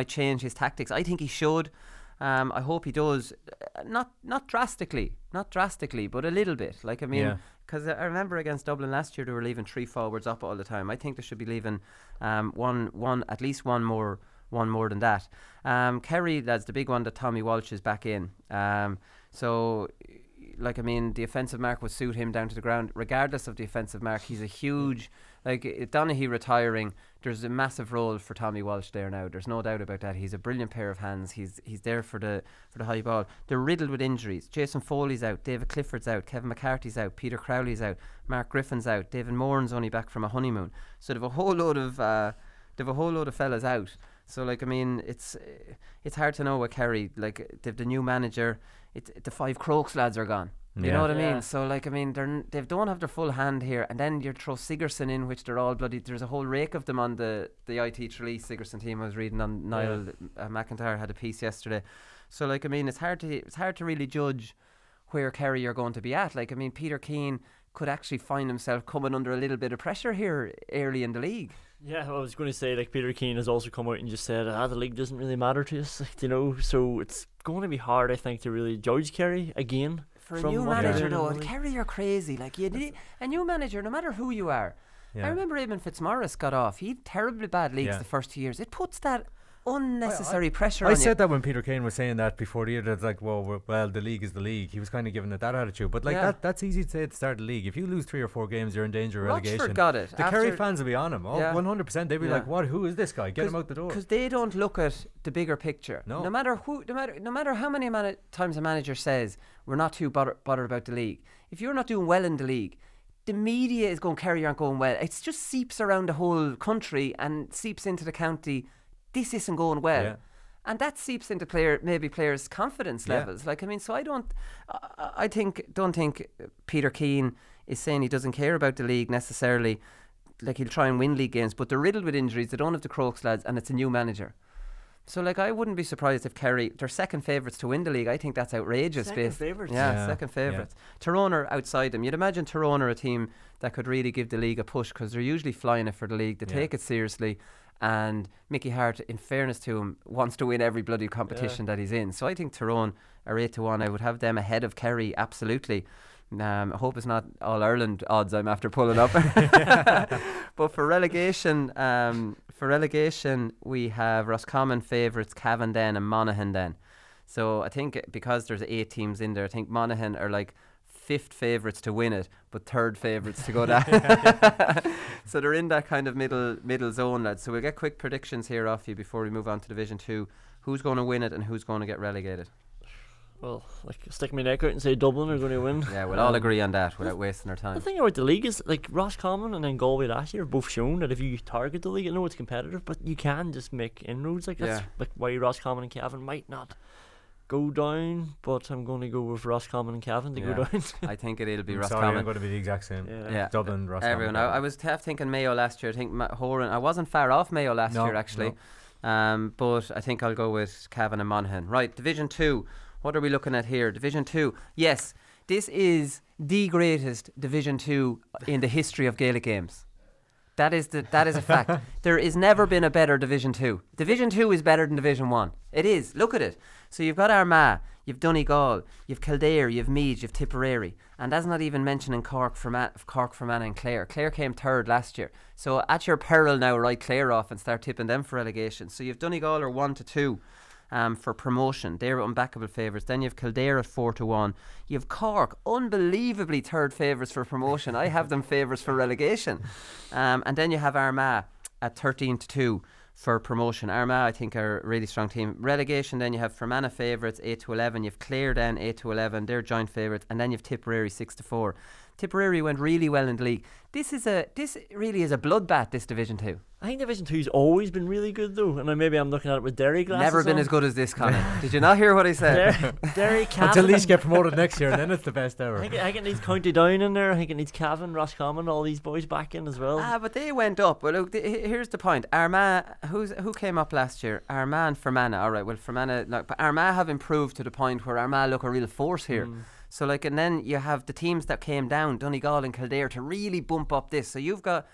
change his tactics. I think he should. I hope he does. Not drastically, but a little bit. Like, I mean, because I remember against Dublin last year they were leaving 3 forwards up all the time. I think they should be leaving at least one more than that. Kerry, that's the big one that Tommy Walsh is back in. So, like, I mean, the offensive mark would suit him down to the ground. Regardless of the offensive mark, he's a huge, like, Donaghy retiring, there's a massive role for Tommy Walsh there now. There's no doubt about that. He's a brilliant pair of hands. He's there for the high ball. They're riddled with injuries. Jason Foley's out, David Clifford's out, Kevin McCarthy's out, Peter Crowley's out, Mark Griffin's out, David Moran's only back from a honeymoon. So they've a whole load of fellas out. So, like, I mean, it's hard to know what Kerry, like, they've the new manager. The 5 Crokes lads are gone. You know what I mean? So, like, I mean, they don't have their full hand here, and then you throw Sigerson in, which they're all bloody. There's a whole rake of them on the IT Tralee Sigerson team. I was reading on Niall McIntyre had a piece yesterday. So, like, I mean, it's hard to really judge where Kerry are going to be at. Like, I mean, Peter Keane could actually find himself coming under a little bit of pressure here early in the league. Yeah, I was going to say, like, Peter Keane has also come out and just said, the league doesn't really matter to us, like, so it's going to be hard, I think, to really judge Kerry again. For a new manager, though, Kerry are crazy. Like, a new manager, no matter who you are. I remember Eamon Fitzmaurice got off. He had terribly bad leagues the first 2 years. It puts that unnecessary pressure on you. I said that when Peter Kane was saying that before the year, that's like, well, the league is the league. He was kind of giving it that attitude, but like that's easy to say at the start of the league. If you lose 3 or 4 games, you're in danger of relegation. Rochford got it. The Kerry fans will be on him. 100%. They'll be like, "What? Who is this guy? Get him out the door." Because they don't look at the bigger picture. No matter how many times a manager says we're not too bothered about the league. If you're not doing well in the league, the media is going, Kerry aren't going well. It just seeps around the whole country and seeps into the county. This isn't going well. Yeah. And that seeps into players' confidence levels. Like, I mean, so I don't think Peter Keane is saying he doesn't care about the league necessarily. Like, he'll try and win league games, but they're riddled with injuries. They don't have the Crokes lads, and it's a new manager. So, like, I wouldn't be surprised if Kerry, they're second favourites to win the league. I think that's outrageous. Second favourites? Yeah, second favourites. Yeah. Tyrone are outside them. You'd imagine Tyrone are a team that could really give the league a push because they're usually flying it for the league. They take it seriously. And Mickey Hart, in fairness to him, wants to win every bloody competition that he's in. So I think Tyrone are 8-1. I would have them ahead of Kerry, absolutely. I hope it's not All Ireland odds I'm after pulling up. But for relegation, we have Roscommon favourites, Cavan then and Monaghan then. So I think because there's 8 teams in there, I think Monaghan are like 5th favourites to win it, but 3rd favourites to go down. So they're in that kind of middle zone, lads. So we'll get quick predictions here off you before we move on to Division 2. Who's going to win it and who's going to get relegated? Well, like, stick my neck out and say Dublin are going to win. Yeah, we'll all agree on that without wasting our The time. thing about the league is, like, Roscommon and then Galway last year have both shown that if you target the league, I know it's competitive, but you can just make inroads. Like, that's like why Roscommon and Cavan might not go down, but I'm going to go with Roscommon and Cavan to go down. I think it'll be I'm Roscommon. sorry, I'm going to be the exact same. Yeah. Dublin, Roscommon. Everyone. I was thinking Mayo last year. I think Horan. I wasn't far off Mayo last year actually. But I think I'll go with Cavan and Monaghan. Right, Division 2. What are we looking at here? Division 2. Yes, this is the greatest Division 2 in the history of Gaelic games. That is a fact. There has never been a better Division 2. Division 2 is better than Division 1. It is. Look at it. So you've got Armagh, you've Donegal, you've Kildare, you've Meath, you've Tipperary. And that's not even mentioning Cork, Fermanagh and Clare. Clare came third last year. So at your peril now, write Clare off and start tipping them for relegation. So you've Donegal are 1-2. For promotion, they're unbackable favourites. Then you have Kildare at 4-1. You have Cork, unbelievably third favourites for promotion. I have them favourites for relegation. And then you have Armagh at 13-2 for promotion. Armagh, I think, are a really strong team. Relegation, then you have Fermanagh favourites 8-11. You have Clare then 8-11. They're joint favourites. And then you have Tipperary 6-4. Tipperary went really well in the league. This really is a bloodbath, this Division 2. I think Division 2's always been really good though, and maybe I'm looking at it with Derry glasses. Never been as good as this, Conor. Did you not hear what I said? Derry, Cavan. Until these get promoted next year, and then it's the best ever. I think it needs County Down in there. I think it needs Cavan, Roscommon, all these boys back in as well. But they went up. Well, look, here's the point. Armagh, who came up last year? Armagh and Fermanagh. All right, well, Fermanagh, but Armagh have improved to the point where Armagh look a real force here. So, like, and then you have the teams that came down, Donegal and Kildare, to really bump up this. So you've got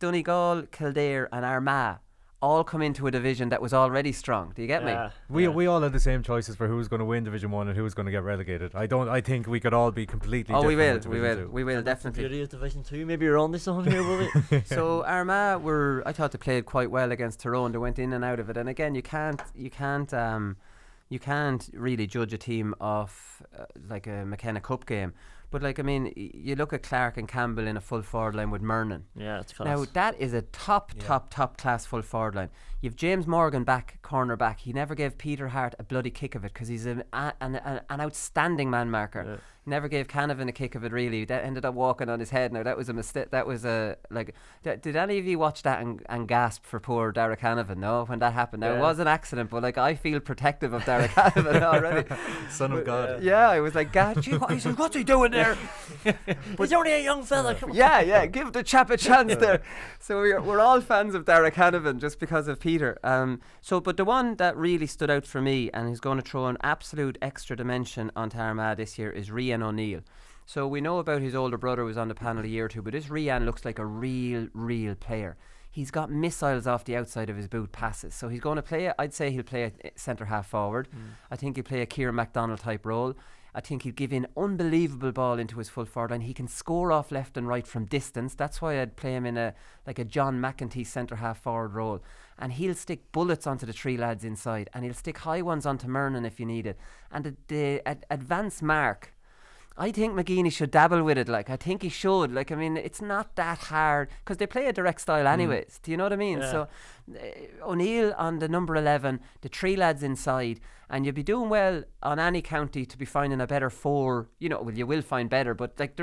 Donegal, Kildare and Armagh all come into a division that was already strong. Do you get me? We all had the same choices for who's going to win Division 1 and who's going to get relegated. I think we could all be completely different. We will definitely. Beauty of Division 2. Maybe you're on this on here, will it? So Armagh I thought they played quite well against Tyrone. They went in and out of it. And again, you can't really judge a team off like a McKenna Cup game. But, like, I mean, you look at Clark and Campbell in a full forward line with Mernon. Yeah, it's class. Now, that is a top class full forward line. You've James Morgan back, corner back. He never gave Peter Hart a bloody kick of it because he's an outstanding man marker. Yeah. He never gave Canavan a kick of it, really. That ended up walking on his head. Now, that was a mistake. That was a, like, did any of you watch that and gasp for poor Dara Canavan? No, when that happened. Now, it was an accident, but, like, I feel protective of Dara Canavan already. Son of God. Yeah, I was like, God, gee, what's he doing there? But he's only a young fella. Come on. Yeah, give the chap a chance there. So we're all fans of Dara Canavan just because of Peter. But the one that really stood out for me and is going to throw an absolute extra dimension onto Armagh this year is Rian O'Neill. So we know about his older brother who was on the panel a year or two, but this Rian looks like a real player. He's got missiles off the outside of his boot passes. So he's going to play, I'd say he'll play a centre half forward. I think he'll play a Kieran MacDonald type role. I think he'll give in unbelievable ball into his full forward line. He can score off left and right from distance. That's why I'd play him in a John McEntee centre half forward role. And he'll stick bullets onto the three lads inside, and he'll stick high ones onto Mernon if you need it. And the advance mark, I think McGeaney should dabble with it. Like, I think he should. Like, I mean, it's not that hard because they play a direct style anyways. Do you know what I mean? Yeah. So O'Neill on the number 11, the three lads inside, and you'll be doing well on any county to be finding a better four. You know, well, you will find better, but like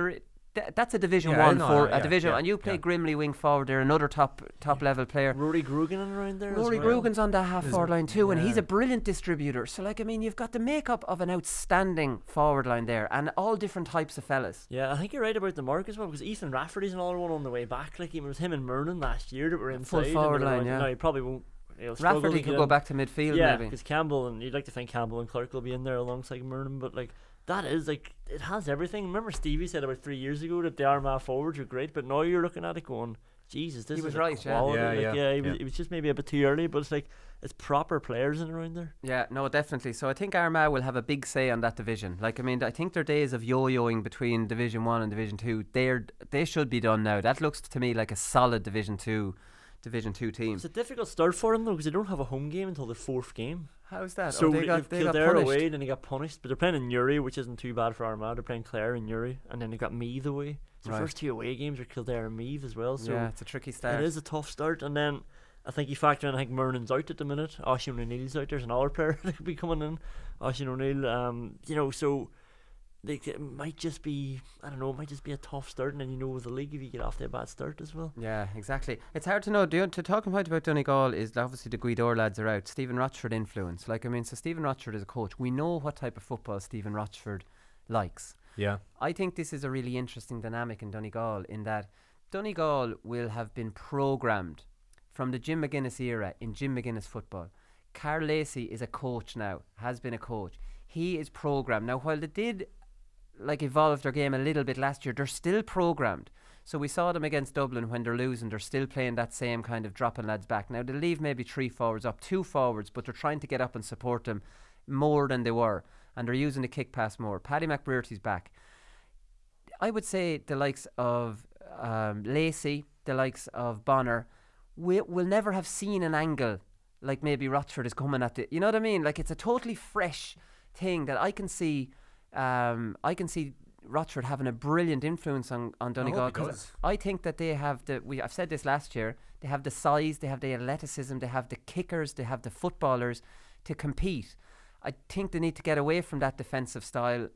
that's a Division 1 for a division, and you play Grimley wing forward there, another top level player. Rory Grugan around there. Rory Grugan's on that half forward line too, and he's a brilliant distributor. So, like, I mean, you've got the makeup of an outstanding forward line there, and all different types of fellas. Yeah, I think you're right about the mark as well, because Ethan Rafferty's another one on the way back. Like, it was him and Mernon last year that were inside. Full forward line, yeah. No, he probably won't. Rafferty could go back to midfield, maybe. Because Campbell, and you'd like to think Campbell and Clark will be in there alongside Mernon, but like, that is like, it has everything. Remember Stevie said about 3 years ago that the Armagh forwards were great, but now you're looking at it going, Jesus, this is right, quality. It was just maybe a bit too early, but it's like, it's proper players in around there. Yeah, no, definitely. So I think Armagh will have a big say on that division. Like, I mean, I think their days of yo-yoing between Division 1 and Division 2, they should be done now. That looks to me like a solid Division 2 team. It's a difficult start for them though, because they don't have a home game until the fourth game. How's that? So they got Kildare punished away, then they got punished. But they're playing in Newry, which isn't too bad for Armagh. They're playing Clare and Newry, and then they got Meath away. So the first two away games are Kildare and Meath as well. So yeah, it's a tricky start. It is a tough start, and then I think you factor in, I think Murnan's out at the minute. Oisin O'Neill's out. There's another player that could be coming in. Oisin O'Neill, so like, it might just be, I don't know, it might just be a tough start, and then with the league if you get off to a bad start as well. Yeah, exactly. It's hard to know. To talking point about Donegal is obviously the Guidor lads are out. Stephen Rochford influence. So Stephen Rochford is a coach. We know what type of football Stephen Rochford likes. Yeah. I think this is a really interesting dynamic in Donegal, in that Donegal will have been programmed from the Jim McGuinness era in Jim McGuinness football. Carl Lacey is a coach now, has been a coach. He is programmed. Now, while they did evolve their game a little bit last year, they're still programmed. So we saw them against Dublin when they're losing, they're still playing that same kind of dropping lads back. Now they leave maybe 3 forwards up, 2 forwards, but they're trying to get up and support them more than they were, and they're using the kick pass more. Paddy McBrearty's back. I would say the likes of Lacey, the likes of Bonner, will never have seen an angle like maybe Rochford is coming at it. You know what I mean? Like, it's a totally fresh thing that I can see. I can see Rochford having a brilliant influence on Donegal, because I think that they have I've said this last year, they have the size, they have the athleticism, they have the kickers, they have the footballers to compete. I think they need to get away from that defensive style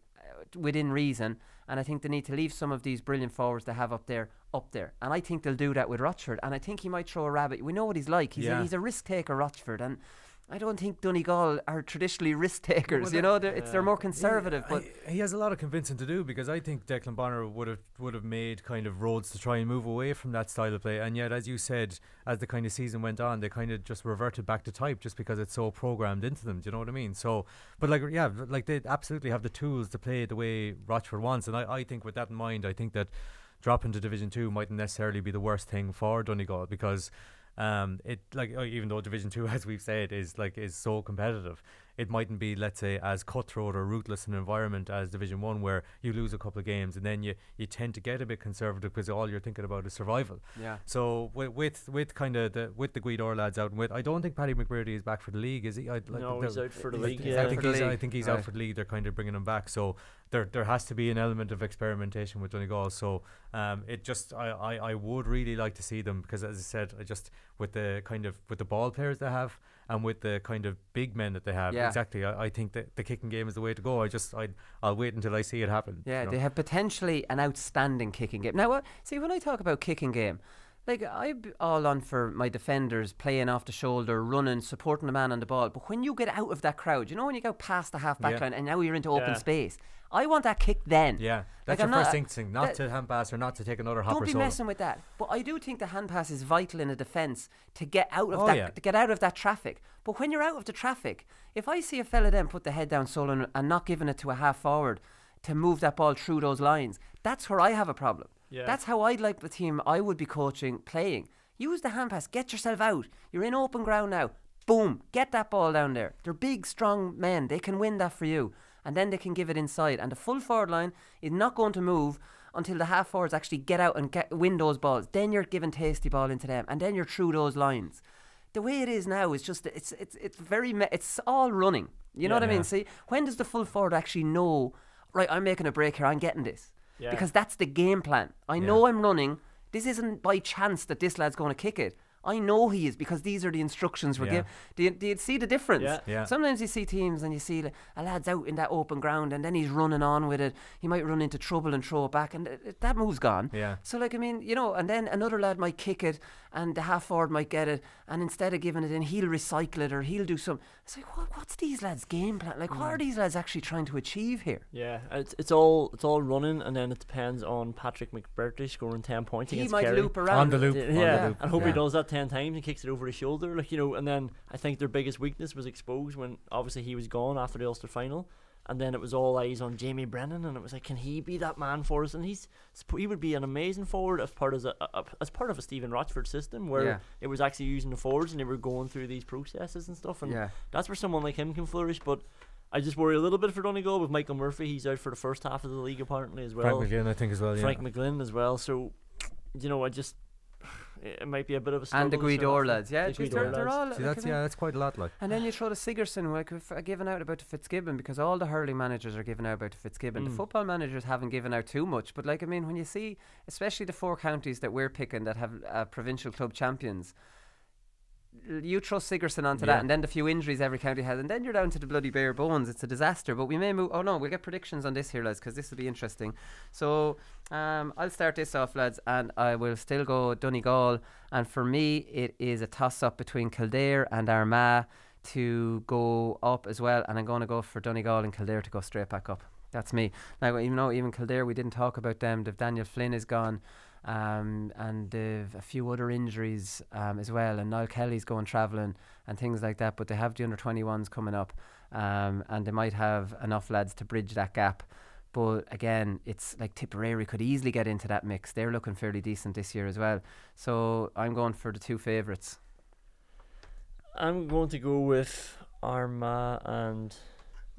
within reason, and I think they need to leave some of these brilliant forwards they have up there, and I think they'll do that with Rochford, and I think he might throw a rabbit. We know what he's like. He's a risk taker, Rochford, and I don't think Donegal are traditionally risk takers. They're more conservative. But he has a lot of convincing to do, because I think Declan Bonner would have made kind of roads to try and move away from that style of play. And yet, as you said, as the kind of season went on, they kind of just reverted back to type, just because it's so programmed into them. Do you know what I mean? So, but they absolutely have the tools to play the way Rochford wants. And I think with that in mind, I think that dropping to Division 2 mightn't necessarily be the worst thing for Donegal, because even though Division 2, as we've said, is so competitive, it mightn't be, let's say, as cutthroat or ruthless an environment as Division 1, where you lose a couple of games and then you tend to get a bit conservative because all you're thinking about is survival. Yeah. So with the Guidor lads out, and with, I don't think Paddy McBrearty is back for the league, is he? No, he's out for the league. I think he's out for the league. They're kind of bringing him back. So there has to be an element of experimentation with Donegal. So I would really like to see them, because, as I said, with the ball players they have and with the kind of big men that they have, exactly, I think that the kicking game is the way to go. I'll wait until I see it happen. Yeah, they have potentially an outstanding kicking game. Now, when I talk about kicking game, I'm all on for my defenders playing off the shoulder, running, supporting the man on the ball. But when you get out of that crowd, when you go past the half-back line and now you're into open space, I want that kick then. Yeah, that's your first instinct, not to hand pass or not to take another hop or Don't be messing with that. But I do think the hand pass is vital in a defence to get out of to get out of that traffic. But when you're out of the traffic, if I see a fella then put the head down solo and not giving it to a half forward to move that ball through those lines, that's where I have a problem. Yeah. That's how I'd like the team I would be coaching playing. Use the hand pass, get yourself out. You're in open ground now. Boom, get that ball down there. They're big, strong men. They can win that for you. And then they can give it inside. And the full forward line is not going to move until the half forwards actually get out and win those balls. Then you're giving tasty ball into them, and then you're through those lines. The way it is now is just it's all running. You know what I mean? See, when does the full forward actually know, right, I'm making a break here, I'm getting this? Yeah. Because that's the game plan. I know I'm running. This isn't by chance that this lad's going to kick it. I know he is, because these are the instructions we're given. Do you see the difference? Yeah. Sometimes you see teams and you see a lad's out in that open ground and then he's running on with it. He might run into trouble and throw it back, and that move's gone. Yeah. So and then another lad might kick it and the half forward might get it, and instead of giving it in, he'll recycle it or he'll do some. It's like, what's these lads' game plan? What are these lads actually trying to achieve here? Yeah, it's all running, and then it depends on Patrick McBrearty scoring 10 points against Kerry. He might loop around on the loop. I hope he does that 10 times and kicks it over his shoulder, and then I think their biggest weakness was exposed when obviously he was gone after the Ulster final, and then it was all eyes on Jamie Brennan, and it was like, can he be that man for us? And he would be an amazing forward as part of a Stephen Rochford system where it was actually using the forwards and they were going through these processes and stuff, and that's where someone like him can flourish. But I just worry a little bit for Donegal with Michael Murphy. He's out for the first half of the league apparently as well. Frank McGlynn, I think, as well. Frank McGlynn as well. So it might be a bit of a struggle. And the Guidor lads, they're all. See, that's quite a lot, like. And then you throw the Sigerson, giving out about the Fitzgibbon, because all the hurling managers are giving out about the Fitzgibbon. The football managers haven't given out too much, but when you see, especially the 4 counties that we're picking that have provincial club champions, you throw Sigerson onto that, and then the few injuries every county has, and then you're down to the bloody bare bones. It's a disaster. But we may move. Oh no, we'll get predictions on this here, lads, because this will be interesting. So I'll start this off, lads, and I will still go Donegal. And for me, it is a toss-up between Kildare and Armagh to go up as well, and I'm going to go for Donegal and Kildare to go straight back up. That's me. Now, even Kildare, we didn't talk about them. Daniel Flynn is gone. And they've a few other injuries as well, and Niall Kelly's going travelling and things like that, but they have the under-21s coming up, and they might have enough lads to bridge that gap. But again, it's like Tipperary could easily get into that mix. They're looking fairly decent this year as well, so I'm going for the two favourites. I'm going to go with Armagh and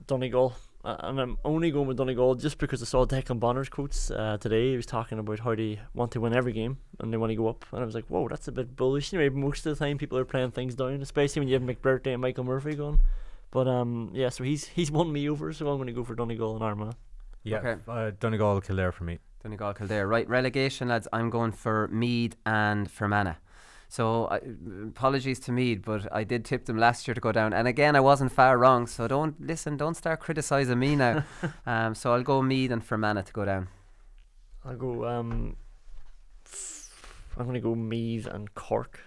Donegal. And I'm only going with Donegal just because I saw Declan Bonner's quotes today. He was talking about how they want to win every game and they want to go up. And I was like, whoa, that's a bit bullish. Most of the time people are playing things down, especially when you have McBurty and Michael Murphy going. But yeah, so he's won me over, so I'm going to go for Donegal and Armagh. Yeah, okay. Donegal, Kildare for me. Donegal, Kildare. Right, relegation, lads. I'm going for Meath and Fermanagh. So apologies to Meath, but I did tip them last year to go down, and again I wasn't far wrong. So don't start criticising me now. So I'll go Meath and Fermanagh to go down. I'll go. I'm going to go Meath and Cork.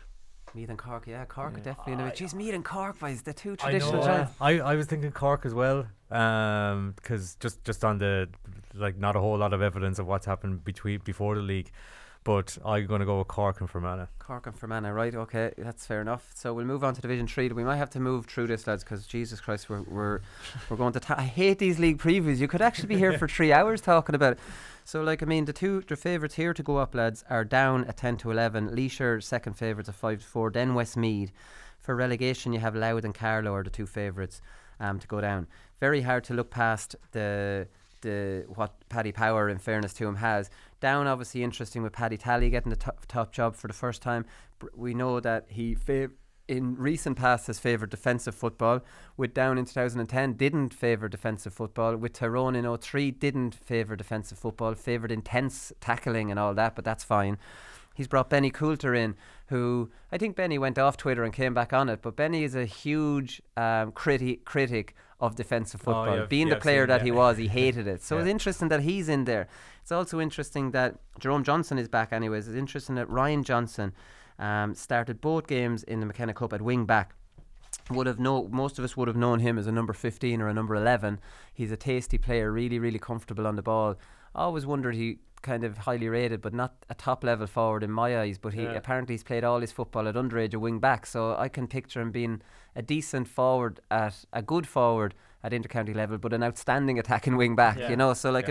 Meath and Cork, yeah, Cork definitely. Jeez, Meath and Cork, boys, the two I traditional. know, I was thinking Cork as well, because just on the not a whole lot of evidence of what's happened before the league. But I'm going to go with Cork and Fermanagh. Cork and Fermanagh, right, okay, that's fair enough. So we'll move on to Division 3. We might have to move through this, lads, because Jesus Christ, we're going to I hate these league previews. You could actually be here for 3 hours talking about it. So the favourites here to go up, lads, are Down at 10 to 11, Leisure second favourites at 5 to 4, then Westmeath. For relegation you have Louth and Carlow are the two favourites to go down. Very hard to look past the what Paddy Power, in fairness to him, has. Down obviously interesting with Paddy Talley getting the top job for the first time. We know that he in recent past has favoured defensive football. With Down in 2010 didn't favour defensive football. With Tyrone in 03 didn't favour defensive football, favoured intense tackling and all that, but that's fine. He's brought Benny Coulter in, who I think Benny went off Twitter and came back on it, but Benny is a huge critic of defensive football. Being the player that he was, he hated it. So it's interesting that he's in there. It's also interesting that Jerome Johnson is back anyways. It's interesting that Ryan Johnson started both games in the McKenna Cup at wing back. Most of us would have known him as a number 15 or a number 11. He's a tasty player, really, really comfortable on the ball. I always wondered he kind of highly rated, but not a top level forward in my eyes. But apparently he's played all his football at underage, a wing back. So I can picture him being a decent forward a good forward at intercounty level, but an outstanding attacking wing back. So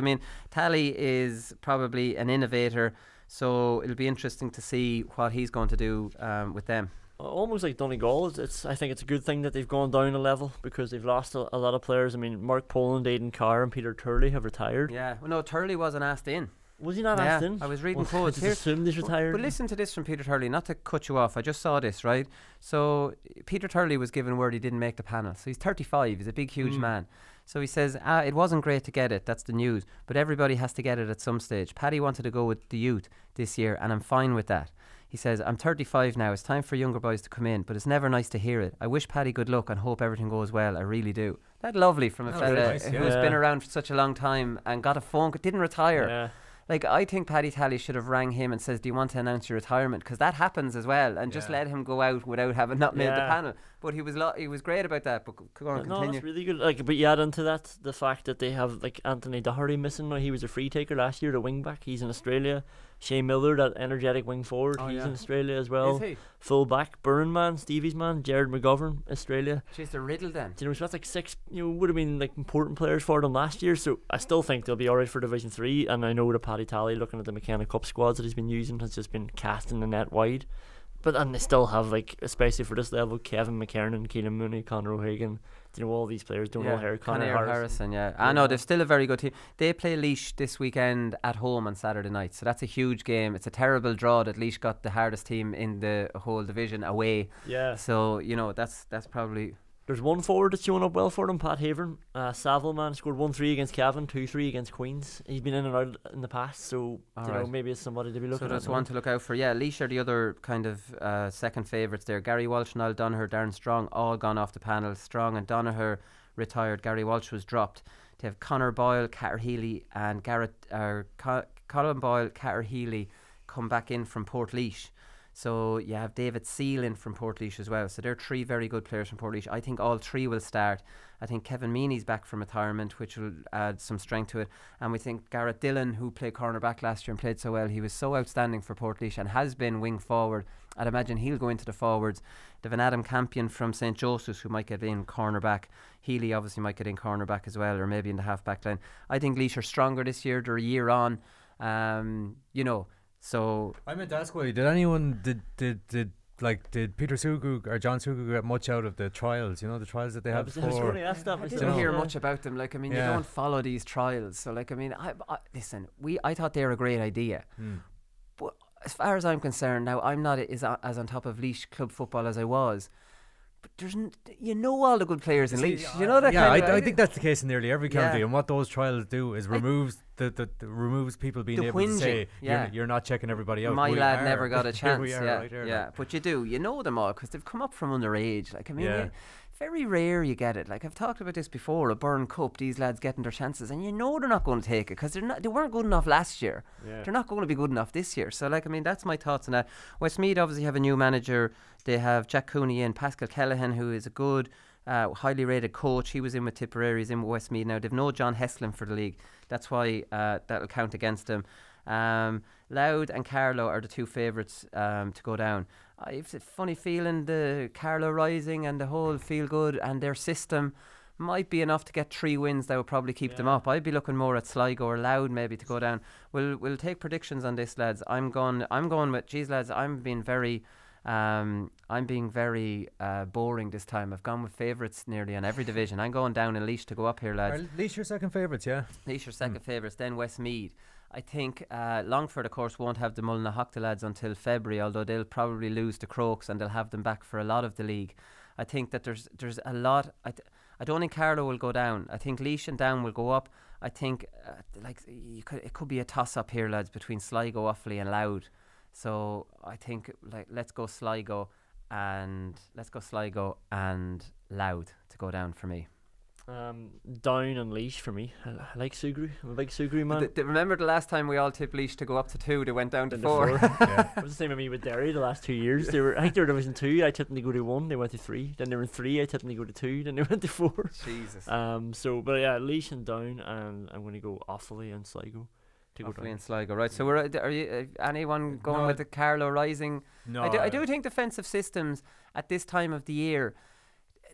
Tally is probably an innovator. So it'll be interesting to see what he's going to do with them. Almost like Donegal, I think it's a good thing that they've gone down a level because they've lost a lot of players. I mean, Mark Poland, Aidan Carr and Peter Turley have retired. Yeah, well, no, Turley wasn't asked in. Was he not asked in? I was reading quotes here. I just assumed he's retired. But listen to this from Peter Turley, not to cut you off. I just saw this, right? So Peter Turley was given word he didn't make the panel. So he's 35. He's a big, huge man. So he says, it wasn't great to get it. That's the news. But everybody has to get it at some stage. Paddy wanted to go with the youth this year, and I'm fine with that. He says, I'm 35 now. It's time for younger boys to come in, but it's never nice to hear it. I wish Paddy good luck and hope everything goes well. I really do. That's lovely from a fella really nice, who's been around for such a long time and got a phone, didn't retire. Yeah. Like, I think Paddy Talley should have rang him and says, do you want to announce your retirement? Because that happens as well, and just let him go out without having not made the panel. But he was great about that. But go on, continue. No, that's really good. But you add into that the fact that they have Anthony Doherty missing now. He was a free taker last year, the wing back. He's in Australia. Shea Miller, that energetic wing forward, he's in Australia as well. Is he? Full back, Burn man, Stevie's man, Jared McGovern, Australia. Jeez, they're riddled then. So that's 6. Would have been important players for them last year. So I still think they'll be alright for Division 3. And I know that Paddy Talley, looking at the McKenna Cup squads that he's been using, has just been casting the net wide. And they still have, especially for this level, Kevin McKernan, Keelan Mooney, Conor O'Hagan. All these players don't know Conor Harrison. I know they're still a very good team. They play Laois this weekend at home on Saturday night, so that's a huge game. It's a terrible draw that Laois got the hardest team in the whole division away. Yeah. So that's probably There's one forward that's showing up well for them, Pat Haven. Saville man scored 1-3 against Cavan, 2-3 against Queens. He's been in and out in the past, so you know, maybe it's somebody to be looking at. So that's one to look out for. Yeah, Laois are the other kind of second favourites there. Gary Walsh, Niall Donoher, Darren Strong, all gone off the panel. Strong and Donoher retired. Gary Walsh was dropped. They have Conor Boyle, Catter Healy, and Colin Boyle, Catter Healy come back in from Portlaoise. So you have David Seal in from Portlaoise as well. So they're three very good players from Portlaoise. I think all three will start. I think Kevin Meany's back from retirement, which will add some strength to it. And we think Garrett Dillon, who played cornerback last year and played so well, he was so outstanding for Portlaoise and has been wing forward. I'd imagine he'll go into the forwards. They've an Adam Campion from St. Joseph's who might get in cornerback. Healy obviously might get in cornerback as well, or maybe in the half-back line. I think Laois are stronger this year. They're a year on. So I meant to ask, did anyone did Peter Sugu or John Sugu get much out of the trials? You know, the trials that they had before. I didn't hear much about them. Like, I mean, you don't follow these trials. So, like, I mean, listen, I thought they were a great idea. But as far as I'm concerned, now I'm not as on top of Laois club football as I was. But there's all the good players in Laois. You know that. I think that's the case in nearly every county. And what those trials do is removes people being able to say you're not checking everybody out. My lad never got a chance. But you do. You know them all because they've come up from underage. Like, I mean, very rare you get it. Like, I've talked about this before. A Burn Cup, these lads getting their chances, and you know they're not going to take it because they weren't good enough last year. They're not going to be good enough this year. So, like, I mean, that's my thoughts on that. Westmeath obviously have a new manager. They have Jack Cooney in, Pascal Callaghan, who is a good, highly rated coach. He was in with Tipperary, he's in with Westmeath now. They've no John Heslin for the league. That's why that'll count against them. Loud and Carlow are the two favourites to go down. I've a funny feeling the Carlow Rising and the whole feel good and their system might be enough to get 3 wins that would probably keep them up. I'd be looking more at Sligo or Loud maybe to go down. We'll take predictions on this, lads. I'm going with, geez lads, I'm being very boring this time. I've gone with favourites nearly on every division. I'm going down in Laois to go up here, lads. Are Laois your second favourites, yeah? Laois your second favourites, then Westmeath. I think Longford, of course, won't have the Mullinahochta lads until February, although they'll probably lose the Crokes and they'll have them back for a lot of the league. I think that there's a lot. I don't think Carlow will go down. I think Laois and Down will go up. I think it could be a toss-up here, lads, between Sligo, Offaly and Loud. So I think let's go Sligo and Loud to go down for me. Down and Laois for me. I like Sugru. I'm a big Sugru man. Remember the last time we all tipped Laois to go up to 2, they went down to 4. It was the same with me with Derry the last 2 years. I think they were Division 2. I tipped them to go to 1. They went to 3. Then they were in 3. I tipped them to go to 2. Then they went to 4. Jesus. But yeah, Laois and Down, and I'm going to go Offaly and Sligo. Offaly and Sligo, right? So are you anyone going with the Carlow Rising? No, I do think defensive systems at this time of the year,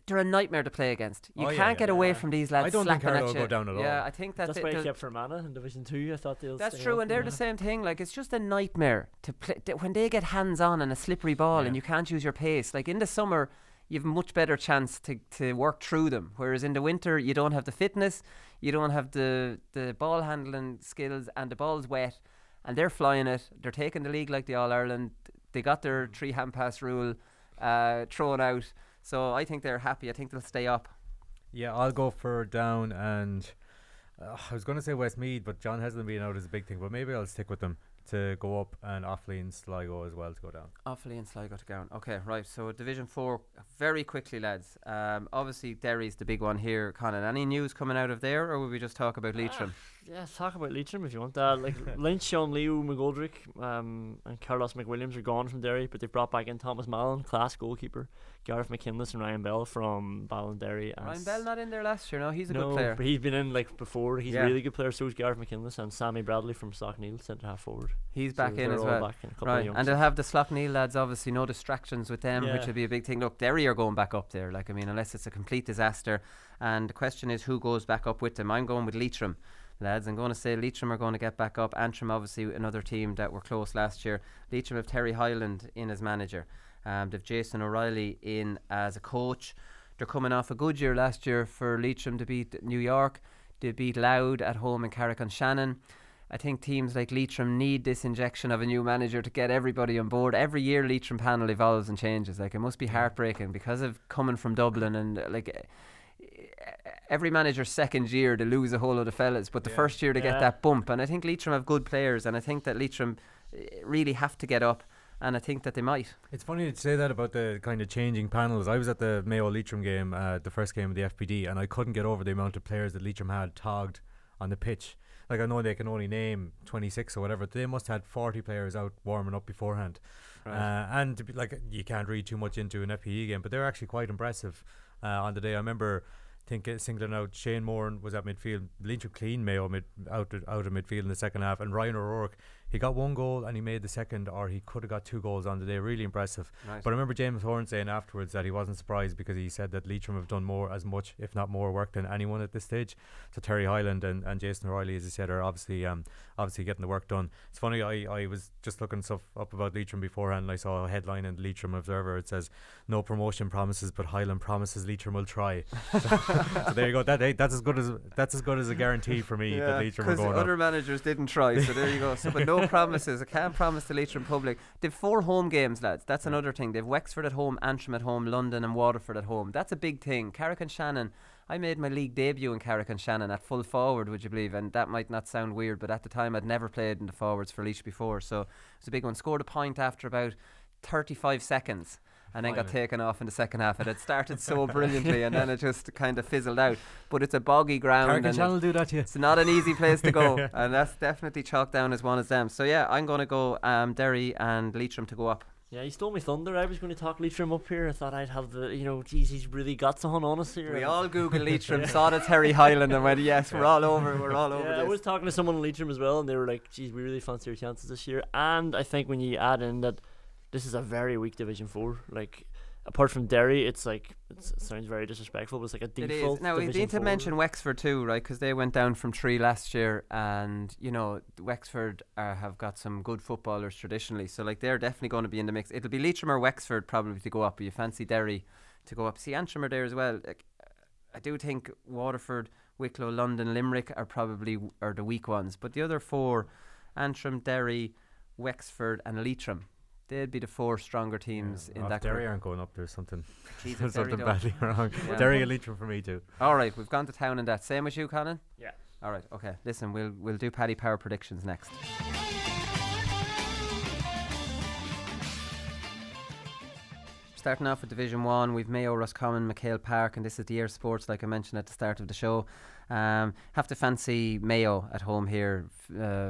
they're a nightmare to play against. You can't get away from these lads. I don't think Carlow will go down at all. Yeah, I think that's why I kept Fermanagh in Division 2. I thought they'll. That's true, and they're the same thing. Like, it's just a nightmare to play when they get hands on and a slippery ball, and you can't use your pace. Like in the summer, you have a much better chance to work through them. Whereas in the winter, you don't have the fitness, you don't have the ball handling skills, and the ball's wet, and they're flying it. They're taking the league like the All-Ireland. They got their 3 hand pass rule thrown out. So I think they're happy. I think they'll stay up. Yeah, I'll go for Down, and I was going to say Westmeath, but John Heslin being out is a big thing, but maybe I'll stick with them to go up, and Offaly and Sligo as well to go down. Offaly and Sligo to go down. Okay, right. So Division 4, very quickly, lads. Obviously, Derry's the big one here. Conán, any news coming out of there, or will we just talk about Leitrim? Yeah, talk about Leitrim if you want that. Like Lynch, Sean Leo, McGoldrick, and Carlos McWilliams are gone from Derry, but they've brought back in Thomas Mallon, class goalkeeper, Gareth McKinless and Ryan Bell from Ballinderry. Ryan Bell not in there last year, no? He's a good No, player. but he's been in before. He's a really good player. So is Gareth McKinless, and Sammy Bradley from Slaughtneil, centre half forward. He's back in as well. Right, and they'll have the Slaughtneil lads, obviously no distractions with them, which will be a big thing. Look, Derry are going back up there. Like, I mean, unless it's a complete disaster. And the question is who goes back up with them. I'm going with Leitrim, lads. I'm going to say Leitrim are going to get back up. Antrim, obviously, another team that were close last year. Leitrim have Terry Hyland in as manager. They've Jason O'Reilly in as a coach. They're coming off a good year last year for Leitrim to beat New York. They beat Loud at home in Carrick-on-Shannon. I think teams like Leitrim need this injection of a new manager to get everybody on board. Every year Leitrim panel evolves and changes. Like, it must be heartbreaking because of coming from Dublin, and like every manager's second year they lose a whole lot of fellas, but the first year they get that bump. And I think Leitrim have good players, and I think that Leitrim really have to get up, and I think that they might. It's funny to say that about the kind of changing panels. I was at the Mayo Leitrim game, the first game of the FPD, and I couldn't get over the amount of players that Leitrim had tagged on the pitch. Like, I know they can only name 26 or whatever, they must have had 40 players out warming up beforehand. Right. And to be, like, you can't read too much into an FPE game, but they're actually quite impressive on the day. I remember singling out Shane Moran was at midfield. Leitrim clean Mayo out of midfield in the second half, and Ryan O'Rourke, he got one goal and he made the second, or he could have got 2 goals on the day. Really impressive. Right. But I remember James Horan saying afterwards that he wasn't surprised, because he said that Leitrim have done as much if not more work than anyone at this stage. So Terry Hyland and Jason O'Reilly, as he said, are obviously getting the work done. It's funny, I was just looking stuff up about Leitrim beforehand, and I saw a headline in the Leitrim Observer. It says, "No promotion promises, but Hyland promises Leitrim will try." So there you go. That's as good as a guarantee for me that Leitrim are going up. Because other managers didn't try, so there you go. So, but no promises. I can't promise the Leitrim public. They've 4 home games, lads. That's another thing. They've Wexford at home, Antrim at home, London and Waterford at home. That's a big thing. Carrick and Shannon. I made my league debut in Carrick and Shannon at full forward, would you believe? And that might not sound weird, but at the time I'd never played in the forwards for Laois before, so it was a big one. Scored a point after about 35 seconds. And then got taken off in the second half. It had started so brilliantly, and then it just kind of fizzled out. But it's a boggy ground. Carrick and Shannon will do that to you. It's not an easy place to go, and that's definitely chalked down as one of them. So yeah, I'm going to go Derry and Leitrim to go up. Yeah, you stole my thunder. I was going to talk Leitrim up here. I thought I'd have geez, he's really got someone on us here. We all Googled Leitrim, saw the Terry Hyland, and went, yes, we're all over this. I was talking to someone in Leitrim as well, and they were like, geez, we really fancy our chances this year. And I think when you add in that this is a very weak Division 4, like, apart from Derry, it sounds very disrespectful, but it's like a default. It is. Now, we need to mention Wexford too, right? Because they went down from 3 last year, and Wexford have got some good footballers traditionally, so like they're definitely going to be in the mix. It'll be Leitrim or Wexford probably to go up, but you fancy Derry to go up. See, Antrim are there as well. Like, I do think Waterford, Wicklow, London, Limerick are the weak ones, but the other 4, Antrim, Derry, Wexford and Leitrim, they'd be the 4 stronger teams in that Derry group. Aren't going up. There's something Jesus, something badly wrong. Yeah. Derry and Leitrim for me too. Alright, we've gone to town in that. Same with you, Conán? Yeah. Alright, okay. Listen, we'll do Paddy Power predictions next. Starting off with Division 1, we've Mayo, Roscommon, McHale Park, and this is the Air Sports, like I mentioned at the start of the show. Have to fancy Mayo at home here.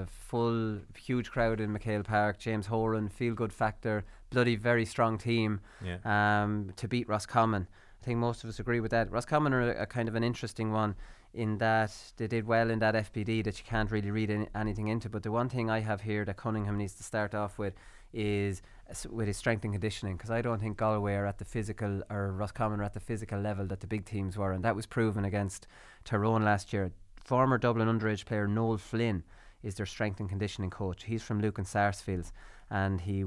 Full, huge crowd in McHale Park. James Horan, feel good factor. Bloody very strong team to beat Roscommon. I think most of us agree with that. Roscommon are a kind of an interesting one in that they did well in that FPD that you can't really read anything into. But the one thing I have here that Cunningham needs to start off with is with his strength and conditioning, because I don't think Galway are at the physical, or Roscommon are at the physical level that the big teams were, and that was proven against Tyrone last year. Former Dublin underage player Noel Flynn is their strength and conditioning coach. He's from Lucan Sarsfields, and he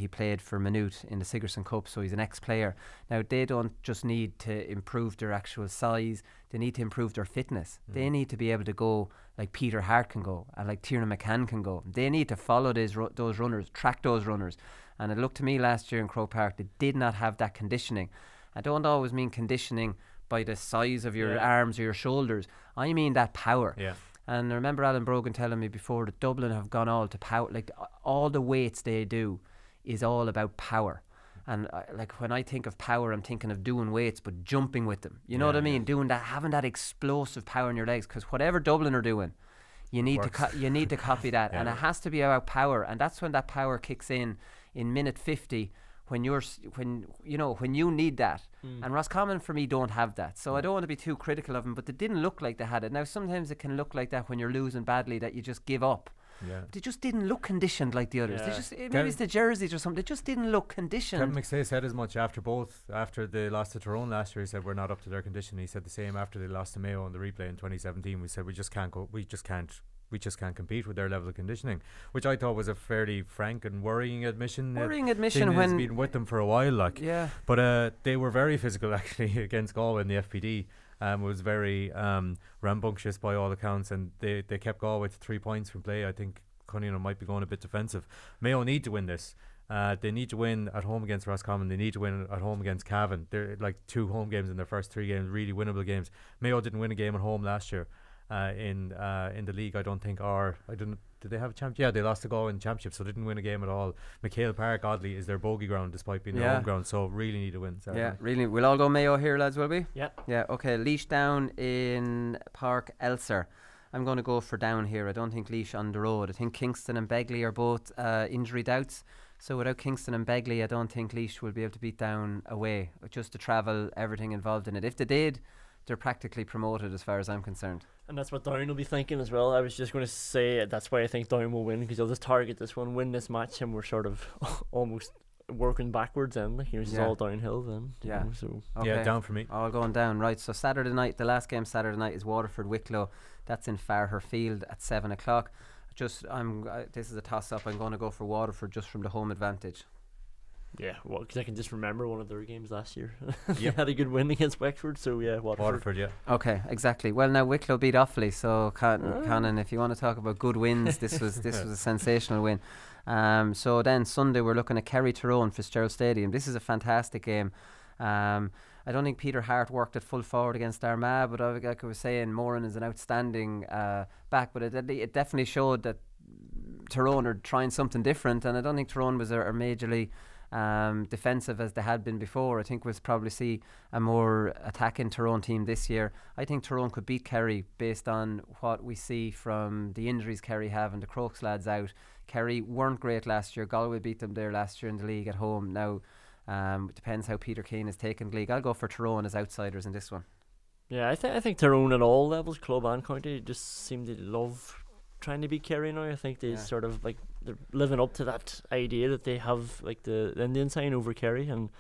played for Maynooth in the Sigerson Cup, so he's an ex-player. Now, they don't just need to improve their actual size, they need to improve their fitness. They need to be able to go like Peter Hart can go, and like Tiernan McCann can go. They need to follow those runners, track those runners. And it looked to me last year in Croke Park, they did not have that conditioning. I don't always mean conditioning by the size of your arms or your shoulders. I mean that power. Yeah. And I remember Alan Brogan telling me before that Dublin have gone all to power. Like, all the weights they do is all about power. And like, when I think of power, I'm thinking of doing weights but jumping with them. You know what I mean? Doing that, having that explosive power in your legs. Because whatever Dublin are doing, you need to copy that. And it has to be about power. And that's when that power kicks in minute 50. When you need that. And Roscommon for me don't have that, so I don't want to be too critical of them, but they didn't look like they had it. Now sometimes it can look like that when you're losing badly, that you just give up. But they just didn't look conditioned like the others. They just, maybe it's the jerseys or something, they just didn't look conditioned. Kevin McStay said as much after they lost to Tyrone last year. He said we're not up to their condition. He said the same after they lost to Mayo in the replay in 2017. We said we just can't compete with their level of conditioning, which I thought was a fairly frank and worrying admission. When he's been with them for a while, but they were very physical actually against Galway in the FPD. was very rambunctious by all accounts, and they kept Galway to 3 points from play. I think Conor might be going a bit defensive. Mayo need to win this. They need to win at home against Roscommon. They need to win at home against Cavan. They're like 2 home games in their first 3 games, really winnable games. Mayo didn't win a game at home last year in the league, I don't think. Or I don't. Did they have a championship? Yeah, they lost to Galway in the championship, so they didn't win a game at all. McHale Park, oddly, is their bogey ground despite being their home ground. So really need to win. Yeah, really. We'll all go Mayo here, lads, will we? Yeah. Yeah. Okay. Laois down in Park Elser. I'm going to go for down here. I don't think Laois on the road. I think Kingston and Begley are both injury doubts. So without Kingston and Begley, I don't think Laois will be able to beat down away. Just to travel, everything involved in it. If they did, they're practically promoted as far as I'm concerned. And that's what Down will be thinking as well. I was just going to say that's why I think Down will win, because they'll just target this one, win this match, and we're sort of almost working backwards then. Like, it's all downhill then. Yeah. So okay. Yeah, down for me. All going down. Right, so Saturday night, the last game Saturday night is Waterford-Wicklow. That's in Farher Field at 7 o'clock. This is a toss-up. I'm going to go for Waterford just from the home advantage. Yeah, well, because I can just remember one of their games last year. They had a good win against Wexford, so yeah, Waterford. Yeah. Okay, exactly. Well, now Wicklow beat Offaly, so Conán, if you want to talk about good wins, this was a sensational win. So then Sunday we're looking at Kerry Tyrone, Fitzgerald Stadium. This is a fantastic game. I don't think Peter Hart worked at full forward against Armagh, but like I was saying, Moran is an outstanding back, but it definitely showed that Tyrone are trying something different, and I don't think Tyrone was are majorly defensive as they had been before. I think we'll probably see a more attacking Tyrone team this year. I think Tyrone could beat Kerry based on what we see from the injuries Kerry have and the Crokes lads out. Kerry weren't great last year. Galway beat them there last year in the league at home. Now it depends how Peter Keane is taking the league. I'll go for Tyrone as outsiders in this one. Yeah, I think Tyrone at all levels, club and county, just seem to love trying to beat Kerry now. I think they sort of like they're living up to that idea that they have like the Indian sign over Kerry, and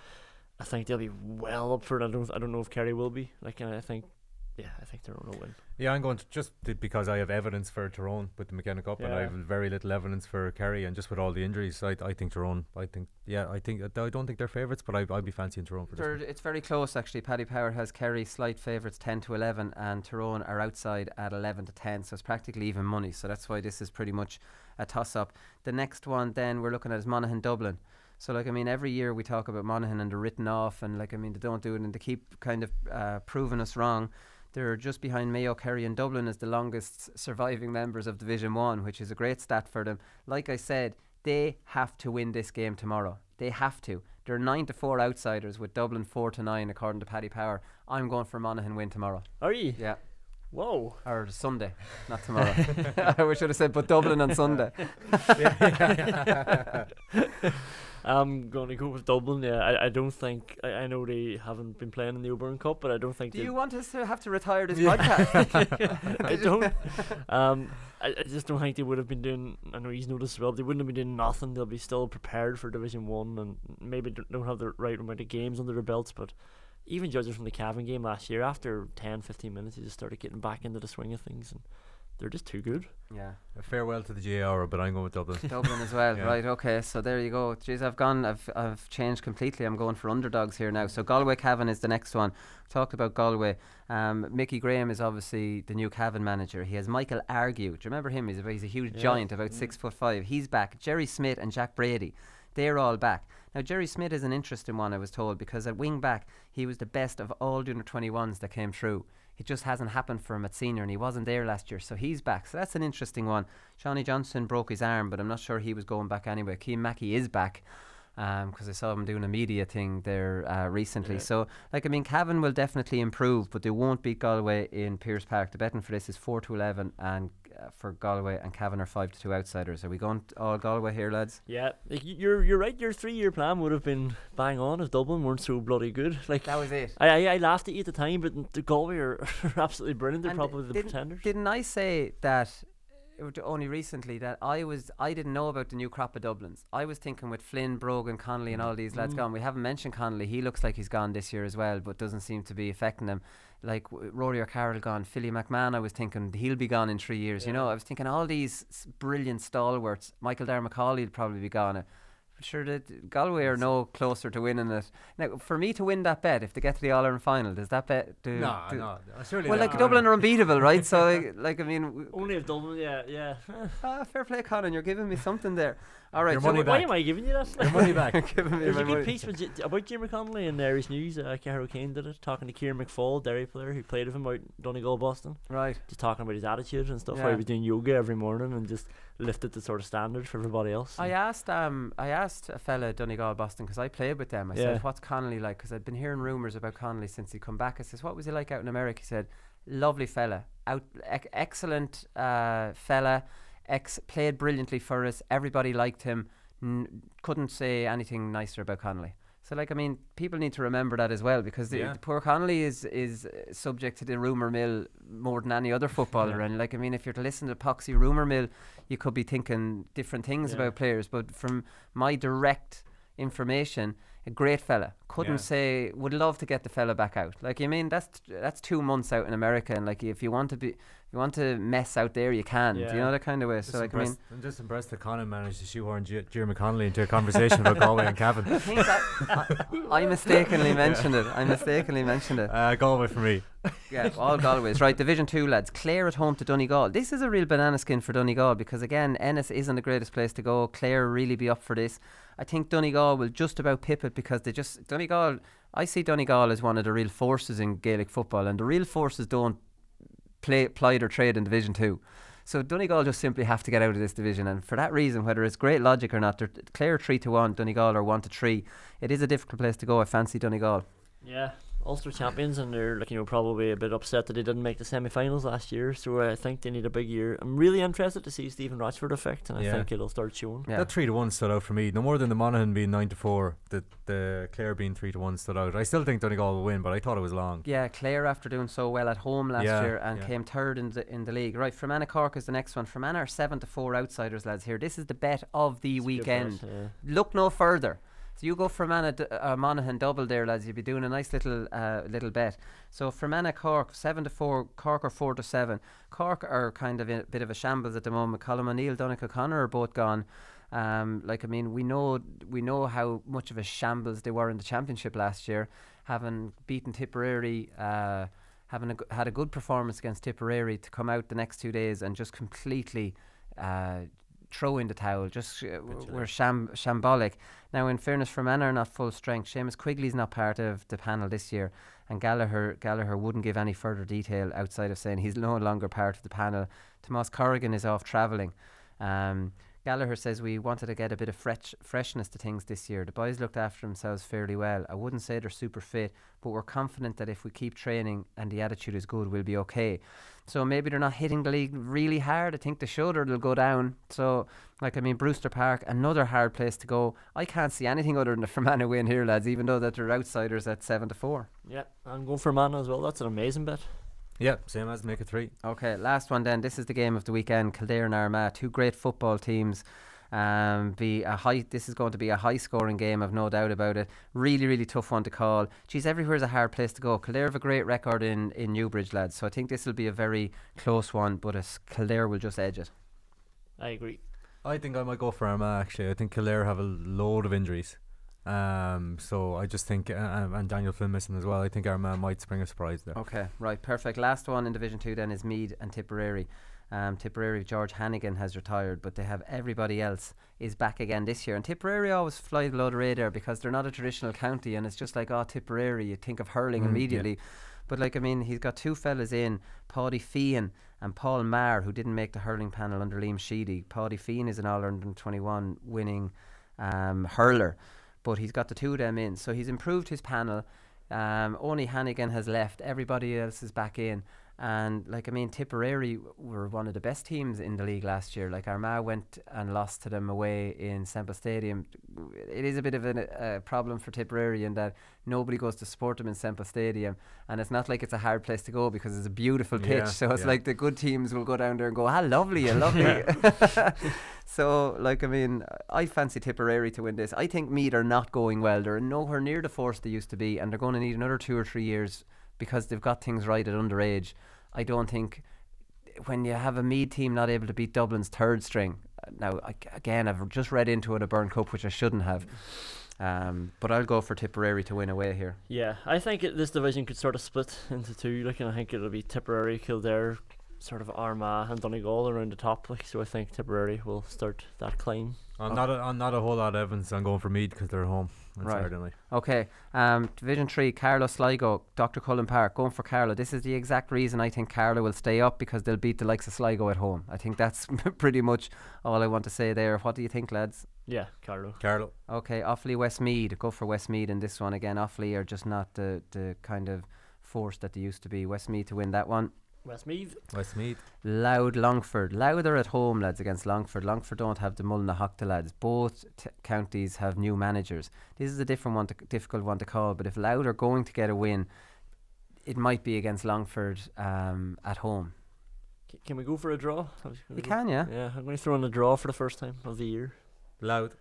I think they'll be well up for it. I don't know if Kerry will be. Like, I think Tyrone will win. Yeah, I'm going to just because I have evidence for Tyrone with the McKenna Cup, and I have very little evidence for Kerry, and just with all the injuries, I think Tyrone. I don't think they're favourites, but I'd be fancying Tyrone for this. It's very close actually. Paddy Power has Kerry slight favourites 10-11, and Tyrone are outside at 11-10, so it's practically even money. So that's why this is pretty much a toss-up. The next one then we're looking at is Monaghan Dublin. So every year we talk about Monaghan and they're written off, and they don't do it, and they keep kind of proving us wrong. They're just behind Mayo, Kerry and Dublin as the longest surviving members of Division 1, which is a great stat for them. Like I said, they have to win this game tomorrow. They have to. They're 9-4 outsiders with Dublin 4-9 according to Paddy Power. I'm going for Monaghan win tomorrow. Are you? Yeah. Whoa. Or Sunday, not tomorrow. I should have said, but Dublin on Sunday. I'm going to go with Dublin. Yeah, I don't think I know they haven't been playing in the Oberon Cup, but I don't think. Do you want us to have to retire this podcast? I don't. I just don't think they would have been doing. I know he's noticed as well. They wouldn't have been doing nothing. They'll be still prepared for Division 1, and maybe don't have the right amount of games under their belts. But even judging from the Cavan game last year, after 10-15 minutes, they just started getting back into the swing of things, and they're just too good. Yeah. A farewell to the GAA Hour, but I'm going with Dublin. Dublin as well, right? Okay, so there you go. Jeez, I've changed completely. I'm going for underdogs here now. So Galway Cavan is the next one. We talked about Galway. Mickey Graham is obviously the new Cavan manager. He has Michael Argue. Do you remember him? He's a huge giant, about 6'5". He's back. Jerry Smith and Jack Brady, they're all back. Now Jerry Smith is an interesting one, I was told, because at wing back he was the best of all the under 21s that came through. It just hasn't happened for him at senior, and he wasn't there last year, so he's back. So that's an interesting one. Shawnee Johnson broke his arm, but I'm not sure he was going back anyway. Keane Mackey is back, because I saw him doing a media thing there recently. So Cavan will definitely improve, but they won't beat Galway in Pearse Park. The betting for this is 4-11, and for Galway, and Cavan are 5-2 outsiders. Are we going all Galway here, lads? Yeah, you're right. Your 3-year plan would have been bang on if Dublin weren't so bloody good. Like, that was it. I laughed at you at the time, but the Galway are absolutely brilliant. They're and probably the pretenders. Didn't I say that only recently that I didn't know about the new crop of Dublins? I was thinking with Flynn, Brogan, Connolly and all these lads gone. We haven't mentioned Connolly. He looks like he's gone this year as well, but doesn't seem to be affecting them. Like Rory O'Carroll gone, Philly McMahon, I was thinking he'll be gone in 3 years. You know, I was thinking all these brilliant stalwarts. Michael Diarmuid Connolly will probably be gone. sure that Galway are no closer to winning it. Now, for me to win that bet, if they get to the All-Ireland final, does that bet do... No, surely Well, not. like, Dublin are unbeatable, right? So, like, I mean... Only if Dublin, yeah. Fair play, Conor, you're giving me something there. All right, Your so money Why back. am I giving you that? Your money back. giving me There's my a good money. piece about Diarmuid Connolly in Irish News. Harry Kane did it, talking to Kieran McFall, Derry player who played with him out in Donegal, Boston. Right. Just talking about his attitude and stuff. Yeah. How he was doing yoga every morning and just lifted the sort of standard for everybody else. I asked a fella at Donegal, Boston, because I played with them. I said, what's Connolly like? Because I'd been hearing rumours about Connolly since he'd come back. I says, what was he like out in America? He said, lovely fella, excellent fella, played brilliantly for us. Everybody liked him. Couldn't say anything nicer about Connolly. So, like, I mean, people need to remember that as well, because the poor Connolly is subject to the rumour mill more than any other footballer. And, like, I mean, if you're to listen to Poxy rumour mill, you could be thinking different things about players. But from my direct information, a great fella. Couldn't say, would love to get the fella back out. Like, I mean, that's 2 months out in America, and like, if you want to mess out there, you can. Do you know that kind of way? So, like, I mean, I'm just impressed that Conor managed to shoehorn Diarmuid Connolly into a conversation about Galway and Cavan. I think I mistakenly mentioned it. I mistakenly mentioned it. Galway for me. Yeah, all Galways. Right, Division 2, lads. Clare at home to Donegal. This is a real banana skin for Donegal, because, again, Ennis isn't the greatest place to go. Clare really be up for this. I think Donegal will just about pip it, because I see Donegal as one of the real forces in Gaelic football, and the real forces don't ply their trade in Division 2. So Donegal just simply have to get out of this division, and for that reason, whether it's great logic or not, they're Clare 3-1, Donegal are 1-3. It is a difficult place to go. I fancy Donegal. Yeah, Ulster champions, and they're probably a bit upset that they didn't make the semi-finals last year. So I think they need a big year. I'm really interested to see Stephen Rochford effect, and I think it'll start showing. Yeah. That 3-1 stood out for me. No more than the Monaghan being 9-4, the Clare being 3-1 stood out. I still think Donegal will win, but I thought it was long. Yeah, Clare, after doing so well at home last year and came third in the league. Right, Fermanagh Cork is the next one. Fermanagh are 7-4 outsiders, lads. Here, this is the bet of the weekend. Look no further. So you go Fermanagh Monaghan double there, lads. You'll be doing a nice little bet. So Fermanagh Cork 7-4, Cork are 4-7. Cork are kind of in a bit of a shambles at the moment. Colm O'Neill, Donegal, Conor are both gone. Like, I mean, we know how much of a shambles they were in the championship last year, having beaten Tipperary, having had a good performance against Tipperary, to come out the next 2 days and just completely throw in the towel. Just we're shambolic. Now, in fairness, Fermanagh are not full strength. Seamus Quigley's not part of the panel this year, and Gallagher wouldn't give any further detail outside of saying he's no longer part of the panel. Tomás Corrigan is off travelling. Gallagher says we wanted to get a bit of freshness to things this year. The boys looked after themselves fairly well. I wouldn't say they're super fit, but we're confident that if we keep training and the attitude is good, we'll be okay. So maybe they're not hitting the league really hard. I think they should, or they'll go down. So, like, I mean, Brewster Park, another hard place to go. I can't see anything other than a Fermanagh win here, lads, even though that they're outsiders at 7-4. Yeah, I'm going for Fermanagh as well. That's an amazing bet. Yeah, same as make it 3. Okay, last one then. This is the game of the weekend. Kildare and Armagh, two great football teams. This is going to be a high scoring game, I've no doubt about it. Really, really tough one to call. Geez, everywhere's a hard place to go. Kildare have a great record in Newbridge, lads, so I think this will be a very close one, but Kildare will just edge it. I agree. I think I might go for Armagh, actually. I think Kildare have a load of injuries. So I just think, and Daniel Flynn missing as well, I think Armagh might spring a surprise there. Okay, right, perfect. Last one in Division 2 then is Meath and Tipperary. Tipperary, George Heneghan has retired, but they have everybody else is back again this year. And Tipperary always fly below the radar because they're not a traditional county, and it's just like, oh, Tipperary, you think of hurling immediately. Yeah. But, like, I mean, he's got two fellas in, Paddy Feehan and Paul Maher, who didn't make the hurling panel under Liam Sheedy. Paddy Feehan is an All-Ireland 21 winning hurler, but he's got the two of them in, so he's improved his panel. Only Heneghan has left, everybody else is back in. And, like, I mean, Tipperary were one of the best teams in the league last year. Like, Armagh went and lost to them away in Semple Stadium. It is a bit of a problem for Tipperary in that nobody goes to support them in Semple Stadium, and it's not like it's a hard place to go because it's a beautiful pitch. So it's like the good teams will go down there and go, lovely, lovely. So, like, I mean, I fancy Tipperary to win this. I think Meath are not going well. They're nowhere near the force they used to be, and they're going to need another 2 or 3 years because they've got things right at underage. I don't think when you have a Meath team not able to beat Dublin's third string, Now, again, I've just read into it a Burn Cup, which I shouldn't have. But I'll go for Tipperary to win away here. Yeah, I think this division could sort of split into two. Like, and I think it'll be Tipperary, Kildare, sort of Armagh and Donegal around the top. Like, so I think Tipperary will start that climb. I'm not a whole lot of Evans. I'm going for Meath because they're at home on Right. Saturday night. Okay, Division 3, Carlow, Sligo, Dr. Cullen Park, going for Carlow. This is the exact reason I think Carlow will stay up, because they'll beat the likes of Sligo at home. I think that's pretty much all I want to say there. What do you think, lads? Yeah, Carlow. Okay, Offaly, Westmeath. Go for Westmeath in this one. Again, Offaly are just not the kind of force that they used to be. Westmeath to win that one. Westmeath. Louth, Longford. Louth are at home, lads, against Longford. Longford don't have the Mull na Hochta lads. Both counties have new managers. This is a difficult one to call, but if Louth are going to get a win, it might be against Longford at home. Can we go for a draw? You can, yeah. Yeah, I'm going to throw in a draw for the first time of the year. Louth.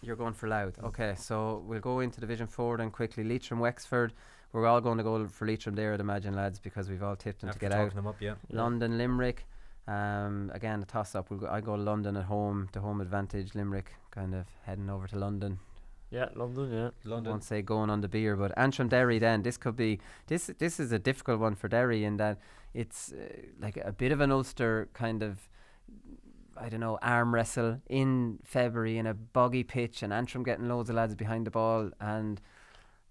You're going for Louth. Okay, so we'll go into Division 4 then quickly. Leitrim, Wexford. We're all going to go for Leitrim there, I'd imagine, lads, because we've all tipped them to get out. Them up, yeah. London, Limerick. Again, a toss-up. I go London at home, the home advantage. Limerick kind of heading over to London. Yeah, London, yeah. I won't say going on the beer, but Antrim, Derry then. This could be... This is a difficult one for Derry in that it's like a bit of an Ulster kind of... I don't know, arm wrestle in February in a boggy pitch, and Antrim getting loads of lads behind the ball, and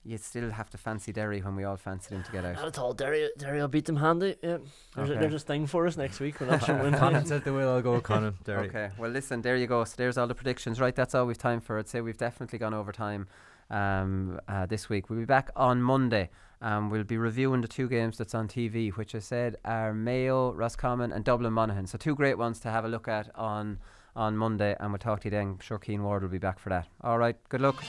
you still have to fancy Derry when we all fancy them to get out. Not at all. Derry will beat them handy. Yeah. There's a thing for us next week when Antrim win. Conor said they will. I'll go with Conor. Derry. Okay, well listen, there you go. So there's all the predictions. Right, that's all we've time for. I'd say we've definitely gone over time this week. We'll be back on Monday. We'll be reviewing the two games that's on TV, which I said are Mayo, Roscommon and Dublin Monaghan. So two great ones to have a look at on Monday, and we'll talk to you then. I'm sure Keane Ward will be back for that. All right, good luck.